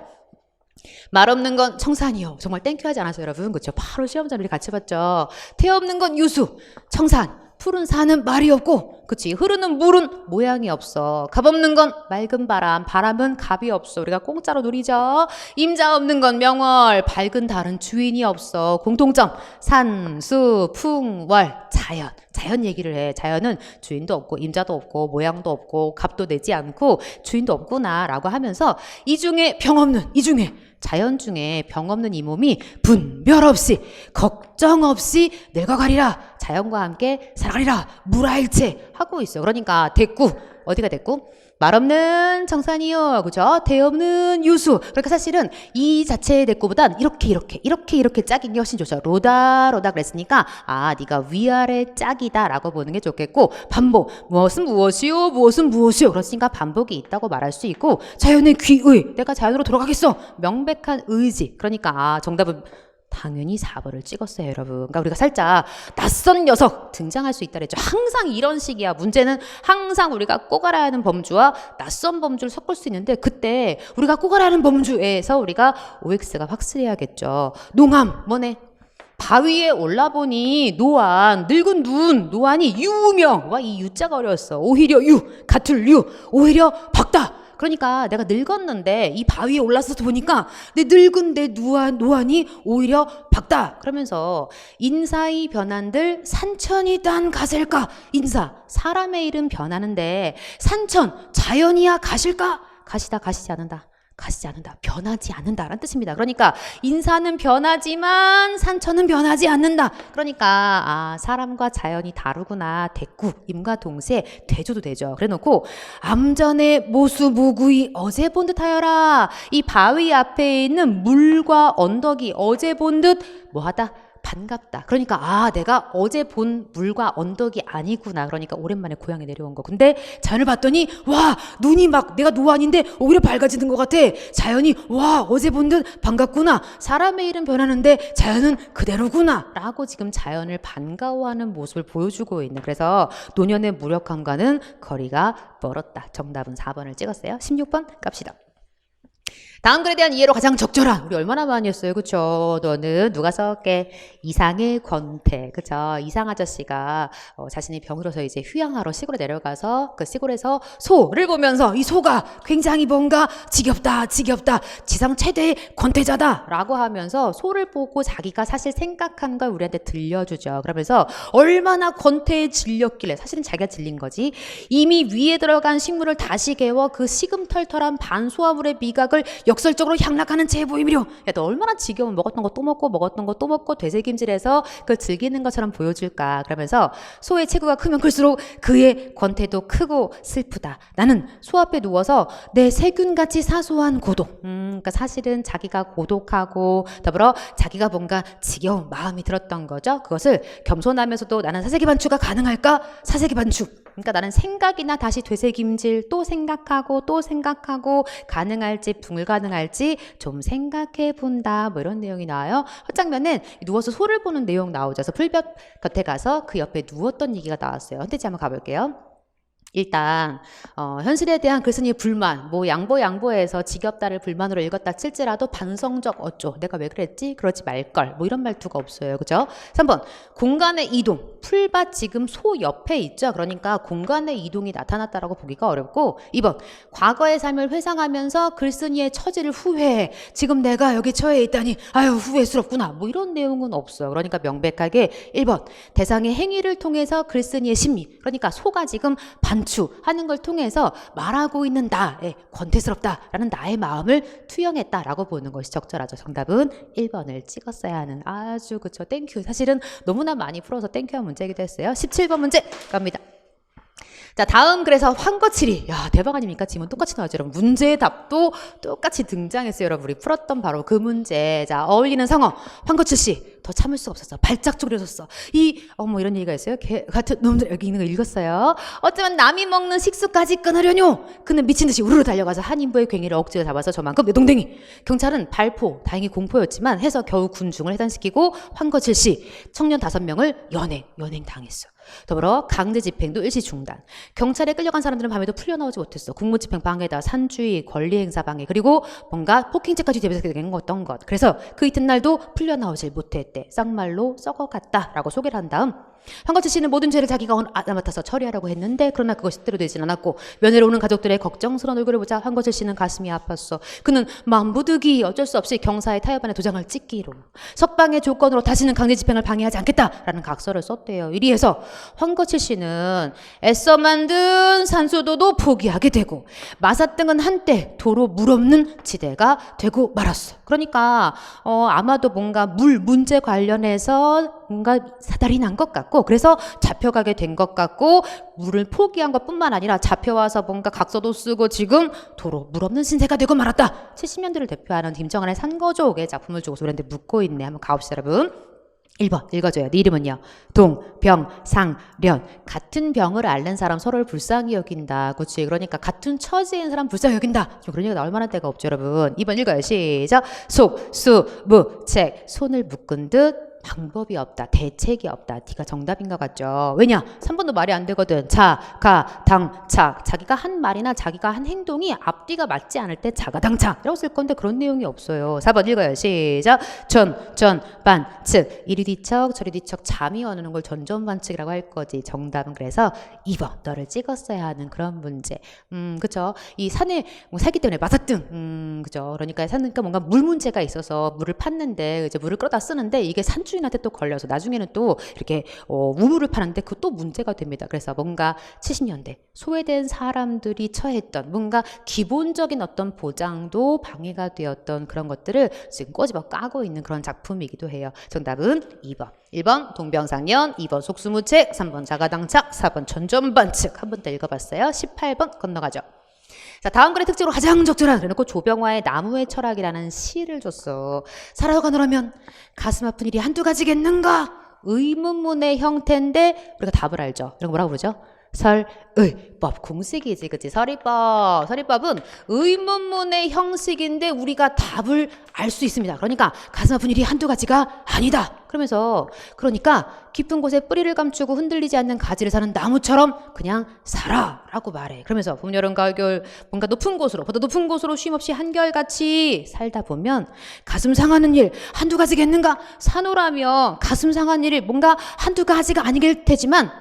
말 없는 건 청산이요. 정말 땡큐 하지 않았어요 여러분? 그쵸? 바로 시험자들이 같이 봤죠. 태 없는 건 유수, 청산. 푸른 산은 말이 없고, 그치? 흐르는 물은 모양이 없어. 갑 없는 건 맑은 바람, 바람은 갑이 없어. 우리가 공짜로 누리죠. 임자 없는 건 명월, 밝은 달은 주인이 없어. 공통점, 산, 수, 풍, 월, 자연. 자연 얘기를 해. 자연은 주인도 없고 임자도 없고 모양도 없고 값도 내지 않고 주인도 없구나 라고 하면서 이 중에 병 없는, 이 중에 자연 중에 병 없는 이 몸이 분별 없이 걱정 없이 늙어가리라. 자연과 함께 살아가리라. 무라일체 하고 있어요. 그러니까 대꾸. 어디가 대꾸? 말 없는 정산이요. 그죠? 대 없는 유수. 그러니까 사실은 이 자체의 대꾸보단 이렇게 짝인 게 훨씬 좋죠. 로다 그랬으니까 네가 위아래 짝이다 라고 보는 게 좋겠고, 반복. 무엇은 무엇이요. 그렇으니까 반복이 있다고 말할 수 있고, 자연의 귀의. 내가 자연으로 돌아가겠어. 명백한 의지. 그러니까 정답은 당연히 4번을 찍었어요, 여러분. 그러니까 우리가 살짝 낯선 녀석 등장할 수 있다 그랬죠. 항상 이런 식이야. 문제는 항상 우리가 꼭 알아야 하는 범주와 낯선 범주를 섞을 수 있는데, 그때 우리가 꼭 알아야 하는 범주에서 우리가 OX가 확실해야겠죠. 농암 뭐네? 바위에 올라보니 노안, 늙은 눈, 노안이 유명. 와, 이 유자가 어려웠어. 오히려 같을 오히려 박다. 그러니까 내가 늙었는데 이 바위에 올라서서 보니까 내 늙은 내 노안이 오히려 박다. 그러면서 인사의 변한들 산천이 딴 가셀까? 인사, 사람의 이름 변하는데 산천, 자연이야 가실까? 가시지 않는다. 변하지 않는다라는 뜻입니다. 그러니까 인사는 변하지만 산천은 변하지 않는다. 그러니까 사람과 자연이 다르구나. 대꾸, 임과 동시에 대조도 되죠. 그래놓고 암전의 모수무구이 어제 본 듯하여라. 이 바위 앞에 있는 물과 언덕이 어제 본 듯 뭐하다? 반갑다. 그러니까 내가 어제 본 물과 언덕이 아니구나. 그러니까 오랜만에 고향에 내려온 거. 근데 자연을 봤더니 와, 눈이 막 내가 노안인데 오히려 밝아지는 것 같아. 자연이 와, 어제 본 듯 반갑구나. 사람의 일은 변하는데 자연은 그대로구나 라고 지금 자연을 반가워하는 모습을 보여주고 있는, 그래서 노년의 무력함과는 거리가 멀었다. 정답은 4번을 찍었어요. 16번 갑시다. 다음 글에 대한 이해로 가장 적절한, 우리 얼마나 많이 했어요, 그쵸? 너는 누가 썼게? 이상의 권태, 그쵸? 이상 아저씨가 자신이 병들어서 이제 휴양하러 시골에 내려가서 그 시골에서 소를 보면서 이 소가 굉장히 뭔가 지겹다 지상 최대의 권태자다 라고 하면서 소를 보고 자기가 사실 생각한 걸 우리한테 들려주죠. 그러면서 얼마나 권태에 질렸길래, 사실은 자기가 질린 거지, 이미 위에 들어간 식물을 다시 개워 그 시금털털한 반소화물의 미각을 역설적으로 향락하는 제보임이려. 야, 너 얼마나 지겨우면 먹었던 거 또 먹고 되새김질해서 그걸 즐기는 것처럼 보여줄까. 그러면서 소의 체구가 크면 클수록 그의 권태도 크고 슬프다. 나는 소 앞에 누워서 내 세균같이 사소한 고독, 그러니까 사실은 자기가 고독하고 더불어 자기가 뭔가 지겨운 마음이 들었던 거죠. 그것을 겸손하면서도 나는 사세기 반추가 가능할까? 사세기 반추. 그러니까 나는 생각이나 다시 되새김질 또 생각하고 가능할지 불가능할지 좀 생각해 본다. 뭐 이런 내용이 나와요. 첫 장면은 누워서 소를 보는 내용 나오죠. 그래서 풀밭 곁에 가서 그 옆에 누웠던 얘기가 나왔어요. 헌태지 한번 가볼게요. 일단 현실에 대한 글쓴이의 불만, 뭐 양보해서 지겹다를 불만으로 읽었다 칠지라도 반성적 어쩌, 내가 왜 그랬지? 그러지 말걸, 뭐 이런 말투가 없어요. 그죠? 3번 공간의 이동, 풀밭 지금 소 옆에 있죠. 그러니까 공간의 이동이 나타났다라고 보기가 어렵고, 2번 과거의 삶을 회상하면서 글쓴이의 처지를 후회해. 지금 내가 여기 처해 있다니 아유 후회스럽구나. 뭐 이런 내용은 없어요. 그러니까 명백하게 1번 대상의 행위를 통해서 글쓴이의 심리, 그러니까 소가 지금 반추하는 걸 통해서 말하고 있는 나의 권태스럽다라는 나의 마음을 투영했다라고 보는 것이 적절하죠. 정답은 1번을 찍었어야 하는, 아주 그쵸, 땡큐. 사실은 너무나 많이 풀어서 땡큐한 문제이기도 했어요. 17번 문제 갑니다. 자, 다음 그래서 황거칠이, 야 대박 아닙니까? 지문 똑같이 나왔죠, 여러분. 문제의 답도 똑같이 등장했어요, 여러분. 우리 풀었던 바로 그 문제. 자, 어울리는 성어 황거칠씨, 더 참을 수가 없었어. 발작 쪼그려졌어. 뭐 이런 얘기가 있어요. 개 같은 놈들, 여기 있는 거 읽었어요. 어쩌면 남이 먹는 식수까지 끊으려뇨. 그는 미친 듯이 우르르 달려가서 한 인부의 괴기를 억지로 잡아서 저만큼 내동댕이. 경찰은 발포, 다행히 공포였지만 해서 겨우 군중을 해산시키고 황거칠씨 청년 5명을 연행 당했어. 더불어 강제 집행도 일시 중단. 경찰에 끌려간 사람들은 밤에도 풀려나오지 못했어. 국무집행 방해다, 산주의, 권리행사 방해, 그리고 뭔가 폭행죄까지 대비되게 된 것. 그래서 그 이튿날도 풀려나오질 못했대. 쌍말로 썩어갔다라고 소개를 한 다음 황거칠 씨는 모든 죄를 자기가 맡아서 처리하라고 했는데 그러나 그것이 뜻대로 되진 않았고 면회로 오는 가족들의 걱정스러운 얼굴을 보자 황거칠 씨는 가슴이 아팠어. 그는 마음부득이 어쩔 수 없이 경사의 타협안에 도장을 찍기로 석방의 조건으로 다시는 강제 집행을 방해하지 않겠다라는 각서를 썼대요. 이리해서 황거칠 씨는 애써 만든 산수도도 포기하게 되고 마사등은 한때 도로 물 없는 지대가 되고 말았어. 그러니까 아마도 뭔가 물 문제 관련해서 뭔가 사달이 난 것 같고 그래서 잡혀가게 된 것 같고 물을 포기한 것뿐만 아니라 잡혀와서 뭔가 각서도 쓰고 지금 도로 물 없는 신세가 되고 말았다. 70년대를 대표하는 김정한의 산거족의 작품을 주고서 그런데 묻고 있네. 한번 가봅시다 여러분. 1번 읽어줘요. 네 이름은요. 동, 병, 상, 련. 같은 병을 앓는 사람 서로를 불쌍히 여긴다. 그렇지. 그러니까 같은 처지인 사람 불쌍히 여긴다. 좀 그런 얘기가 나올 만한 때가 없죠 여러분. 2번 읽어요. 시작. 속, 수, 무, 책. 손을 묶은 듯 방법이 없다. 대책이 없다. D가 정답인 것 같죠. 왜냐? 3번도 말이 안 되거든. 자, 가, 당, 착. 자기가 한 말이나 자기가 한 행동이 앞뒤가 맞지 않을 때 자가당착 이라고 쓸 건데 그런 내용이 없어요. 4번 읽어요. 시작. 전, 반, 측. 이리 뒤척 저리 뒤척 잠이 오는 걸 전전반측이라고 할 거지. 정답은 그래서 2번 너를 찍었어야 하는 그런 문제. 그쵸. 이 산에 뭐 살기 때문에 마사등. 그죠. 그러니까 사니까 뭔가 물 문제가 있어서 물을 팠는데 이제 물을 끌어다 쓰는데 이게 산주인한테 또 걸려서 나중에는 또 이렇게 우물을 파는데 그 또 문제가 됩니다. 그래서 뭔가 70년대 소외된 사람들이 처했던 뭔가 기본적인 어떤 보장도 방해가 되었던 그런 것들을 지금 꼬집어 까고 있는 그런 작품이기도 해요. 정답은 2번. 1번 동병상련, 2번 속수무책, 3번 자가당착, 4번 전전반측. 한 번 더 읽어봤어요. 18번 건너가죠. 자, 다음 글의 특징으로 가장 적절한 그래놓고 조병화의 나무의 철학이라는 시를 줬어. 살아가노라면 가슴 아픈 일이 한두 가지겠는가? 의문문의 형태인데 우리가 답을 알죠. 이런 거 뭐라고 부르죠? 설의법 공식이지 그치. 서리법은 의문문의 형식인데 우리가 답을 알 수 있습니다. 그러니까 가슴 아픈 일이 한두 가지가 아니다. 그러면서 그러니까 깊은 곳에 뿌리를 감추고 흔들리지 않는 가지를 사는 나무처럼 그냥 살아라고 말해. 그러면서 봄, 여름, 가을, 겨울 뭔가 높은 곳으로 보다 높은 곳으로 쉼없이 한결같이 살다 보면 가슴 상하는 일 한두 가지겠는가? 산호라면 가슴 상한 일이 뭔가 한두 가지가 아니길 테지만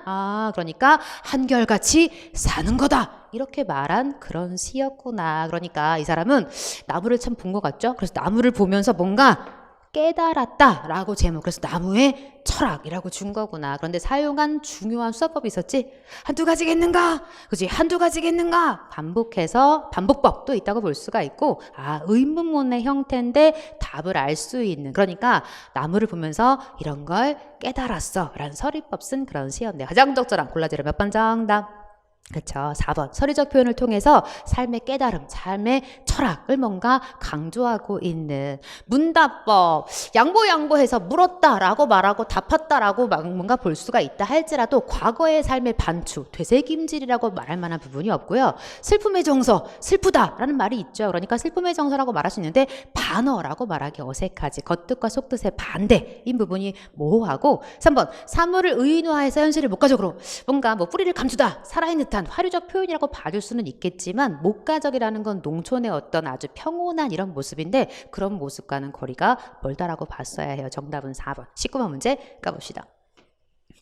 그러니까 한결같이 사는 거다. 이렇게 말한 그런 시였구나. 그러니까 이 사람은 나무를 참 본 것 같죠? 그래서 나무를 보면서 뭔가 깨달았다라고 제목. 그래서 나무의 철학이라고 준 거구나. 그런데 사용한 중요한 수사법이 있었지? 한두 가지겠는가? 그치? 한두 가지겠는가? 반복해서 반복법도 있다고 볼 수가 있고 의문문의 형태인데 답을 알 수 있는 그러니까 나무를 보면서 이런 걸 깨달았어 라는 서리법 쓴 그런 시였네. 가장 적절한 골라주려 몇 번 정답? 그렇죠. 4번 서리적 표현을 통해서 삶의 깨달음, 삶의 철학을 뭔가 강조하고 있는 문답법. 양보해서 물었다라고 말하고 답했다라고 뭔가 볼 수가 있다 할지라도 과거의 삶의 반추, 되새김질이라고 말할 만한 부분이 없고요. 슬픔의 정서, 슬프다라는 말이 있죠. 그러니까 슬픔의 정서라고 말할 수 있는데 반어라고 말하기 어색하지. 겉뜻과 속뜻의 반대인 부분이 모호하고 3번 사물을 의인화해서 현실을 목가적으로 뭔가 뭐 뿌리를 감추다, 살아있는 듯한 화류적 표현이라고 봐줄 수는 있겠지만 목가적이라는 건 농촌의 어떤 아주 평온한 이런 모습인데 그런 모습과는 거리가 멀다라고 봤어야 해요. 정답은 4번. 19번 문제 가봅시다.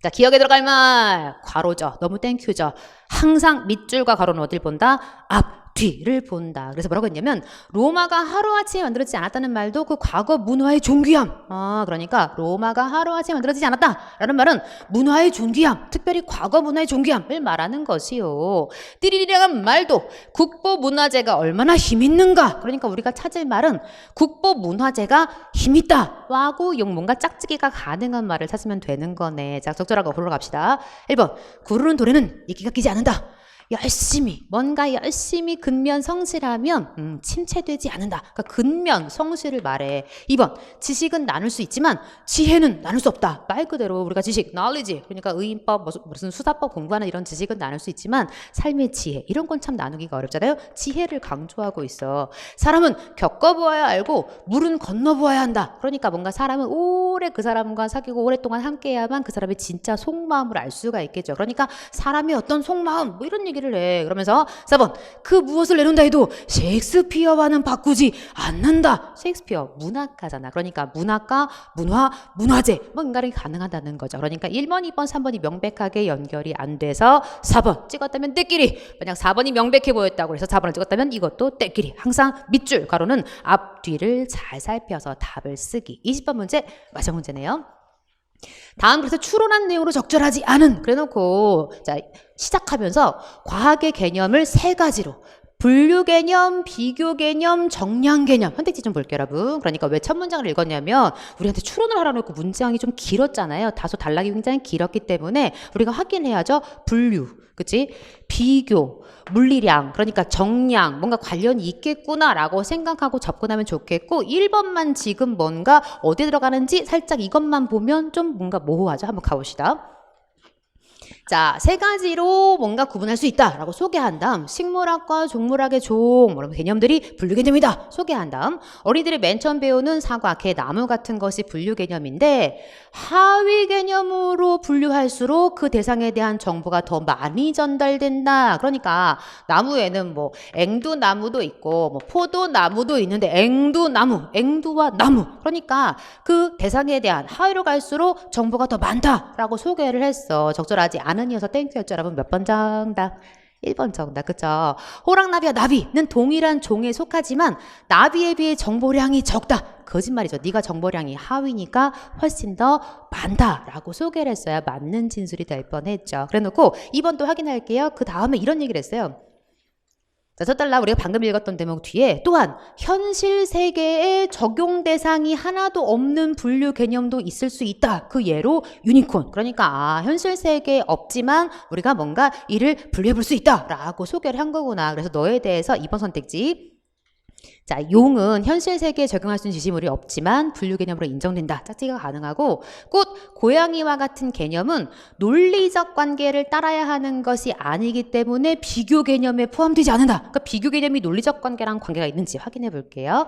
자, 기억에 들어갈 말 괄호죠. 너무 땡큐죠. 항상 밑줄과 괄호는 어딜 본다? 앞, 뒤를 본다. 그래서 뭐라고 했냐면 로마가 하루아침에 만들어지지 않았다는 말도 그 과거 문화의 존귀함. 그러니까 로마가 하루아침에 만들어지지 않았다라는 말은 문화의 존귀함, 특별히 과거 문화의 존귀함을 말하는 것이요. 띠리리라는 말도 국보문화재가 얼마나 힘있는가. 그러니까 우리가 찾을 말은 국보문화재가 힘있다 하고 뭔가 짝짓기가 가능한 말을 찾으면 되는 거네. 자, 적절한 거 보러 갑시다. 1번 구르는 돌에는 이끼가 끼지 않는다. 뭔가 열심히 근면 성실하면 침체되지 않는다. 그러니까 근면 성실을 말해. 2번 지식은 나눌 수 있지만 지혜는 나눌 수 없다. 말 그대로 우리가 지식, knowledge 그러니까 의인법, 무슨 수사법 공부하는 이런 지식은 나눌 수 있지만 삶의 지혜 이런 건 참 나누기가 어렵잖아요. 지혜를 강조하고 있어. 사람은 겪어보아야 알고 물은 건너보아야 한다. 그러니까 뭔가 사람은 오래 그 사람과 사귀고 오랫동안 함께해야만 그 사람의 진짜 속마음을 알 수가 있겠죠. 그러니까 사람의 어떤 속마음 뭐 이런 얘기를 얘기를 해. 그러면서 4번 그 무엇을 내놓는다 해도 셰익스피어와는 바꾸지 않는다. 셰익스피어 문학가잖아. 그러니까 문학가, 문화, 문화재 뭐 인간이 가능하다는 거죠. 그러니까 1번, 2번, 3번이 명백하게 연결이 안 돼서 4번 찍었다면 떼끼리. 만약 4번이 명백해 보였다고 해서 4번을 찍었다면 이것도 떼끼리. 항상 밑줄 가로는 앞뒤를 잘 살펴서 답을 쓰기. 20번 문제 마지막 문제네요. 다음 그래서 추론한 내용으로 적절하지 않은 그래놓고 자 시작하면서 과학의 개념을 세 가지로 분류 개념, 비교 개념, 정량 개념 선택지 좀 볼게요 여러분. 그러니까 왜 첫 문장을 읽었냐면 우리한테 추론을 하라 놓고 문장이 좀 길었잖아요. 다소 단락이 굉장히 길었기 때문에 우리가 확인해야죠. 분류, 그치? 비교, 물리량, 그러니까 정량, 뭔가 관련이 있겠구나라고 생각하고 접근하면 좋겠고 1번만 지금 뭔가 어디에 들어가는지 살짝 이것만 보면 좀 뭔가 모호하죠. 한번 가봅시다. 자, 세 가지로 뭔가 구분할 수 있다라고 소개한 다음 식물학과 종물학의 종 이런 개념들이 분류 개념이다 소개한 다음 어린이들이 맨 처음 배우는 사과, 개, 나무 같은 것이 분류 개념인데 하위 개념으로 분류할수록 그 대상에 대한 정보가 더 많이 전달된다. 그러니까 나무에는 뭐 앵두나무도 있고 뭐 포도나무도 있는데 앵두나무, 앵두와 나무 그러니까 그 대상에 대한 하위로 갈수록 정보가 더 많다라고 소개를 했어. 적절하지 않은 이어서 땡큐였죠 여러분. 몇 번 정답? 1번 정답. 그쵸? 호랑나비와 나비는 동일한 종에 속하지만 나비에 비해 정보량이 적다. 거짓말이죠. 네가 정보량이 하위니까 훨씬 더 많다라고 소개를 했어야 맞는 진술이 될 뻔했죠. 그래놓고 2번 또 확인할게요. 그 다음에 이런 얘기를 했어요. 자, 저 달라 우리가 방금 읽었던 대목 뒤에 또한 현실 세계에 적용 대상이 하나도 없는 분류 개념도 있을 수 있다. 그 예로 유니콘. 그러니까 현실 세계에 없지만 우리가 뭔가 이를 분류해 볼 수 있다 라고 소개를 한 거구나. 그래서 너에 대해서 2번 선택지. 자, 용은 현실 세계에 적용할 수 있는 지시물이 없지만 분류 개념으로 인정된다. 짝지가 가능하고 꽃, 고양이와 같은 개념은 논리적 관계를 따라야 하는 것이 아니기 때문에 비교 개념에 포함되지 않는다. 그러니까 비교 개념이 논리적 관계랑 관계가 있는지 확인해 볼게요.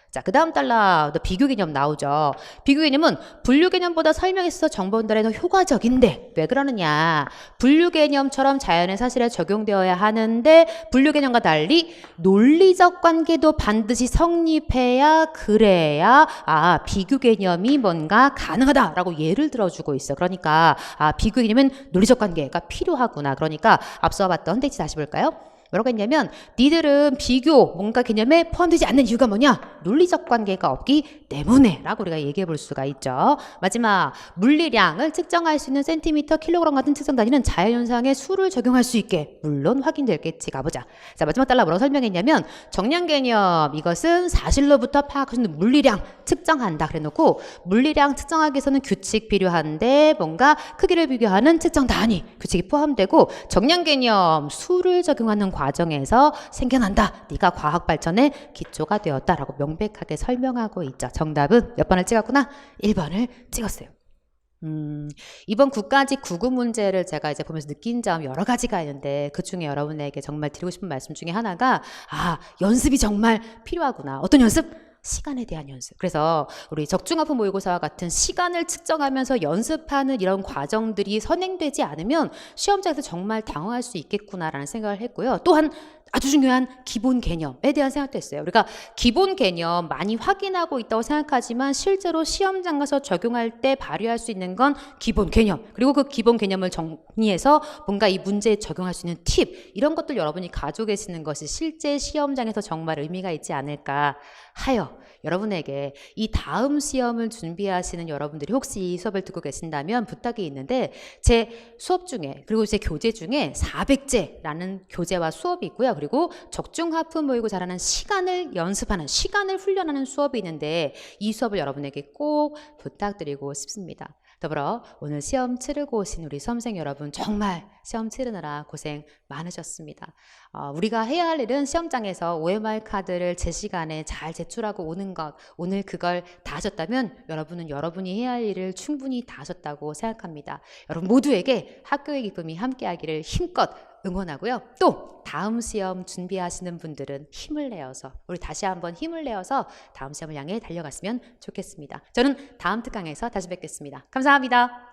자, 그 다음 달라 비교 개념 나오죠. 비교 개념은 분류 개념보다 설명에 있어서 정보 전달에 더 효과적인데 왜 그러느냐. 분류 개념처럼 자연의 사실에 적용되어야 하는데 분류 개념과 달리 논리적 관계도 반드시 성립해야 그래야 비교 개념이 뭔가 가능하다라고 예를 들어주고 있어. 그러니까 비교 개념은 논리적 관계가 필요하구나. 그러니까 앞서 봤던 선택지 다시 볼까요? 뭐라고 했냐면 니들은 비교 뭔가 개념에 포함되지 않는 이유가 뭐냐? 논리적 관계가 없기 때문에 라고 우리가 얘기해 볼 수가 있죠. 마지막 물리량을 측정할 수 있는 센티미터, 킬로그램 같은 측정 단위는 자연현상에 수를 적용할 수 있게 물론 확인될겠지. 가보자. 자, 마지막 달라 뭐라고 설명했냐면 정량 개념 이것은 사실로부터 파악할 수 있는 물리량 측정한다 그래놓고 물리량 측정하기 위해서는 규칙 필요한데 뭔가 크기를 비교하는 측정 단위 규칙이 포함되고 정량 개념 수를 적용하는 과정에서 생겨난다. 네가 과학 발전의 기초가 되었다라고 명백하게 설명하고 있죠. 정답은 몇 번을 찍었구나? 1번을 찍었어요. 이번 국가직 구급 문제를 제가 이제 보면서 느낀 점 여러 가지가 있는데 그 중에 여러분에게 정말 드리고 싶은 말씀 중에 하나가 연습이 정말 필요하구나. 어떤 연습? 시간에 대한 연습. 그래서 우리 적중학부 모의고사와 같은 시간을 측정하면서 연습하는 이런 과정들이 선행되지 않으면 시험장에서 정말 당황할 수 있겠구나라는 생각을 했고요. 또한 아주 중요한 기본 개념에 대한 생각도 했어요. 우리가 기본 개념 많이 확인하고 있다고 생각하지만 실제로 시험장 가서 적용할 때 발휘할 수 있는 건 기본 개념 그리고 그 기본 개념을 정리해서 뭔가 이 문제에 적용할 수 있는 팁 이런 것들 여러분이 가지고 계시는 것이 실제 시험장에서 정말 의미가 있지 않을까 하여 여러분에게 이 다음 시험을 준비하시는 여러분들이 혹시 이 수업을 듣고 계신다면 부탁이 있는데 제 수업 중에 그리고 제 교재 중에 400제라는 교재와 수업이 있고요. 그리고 적중하품 모의고사라는 시간을 연습하는 시간을 훈련하는 수업이 있는데 이 수업을 여러분에게 꼭 부탁드리고 싶습니다. 더불어 오늘 시험 치르고 오신 우리 수험생 여러분 정말 시험 치르느라 고생 많으셨습니다. 우리가 해야 할 일은 시험장에서 OMR 카드를 제 시간에 잘 제출하고 오는 것 오늘 그걸 다 하셨다면 여러분은 여러분이 해야 할 일을 충분히 다 하셨다고 생각합니다. 여러분 모두에게 학교의 기쁨이 함께하기를 힘껏 응원하고요. 또 다음 시험 준비하시는 분들은 힘을 내어서 우리 다시 한번 힘을 내어서 다음 시험을 향해 달려갔으면 좋겠습니다. 저는 다음 특강에서 다시 뵙겠습니다. 감사합니다.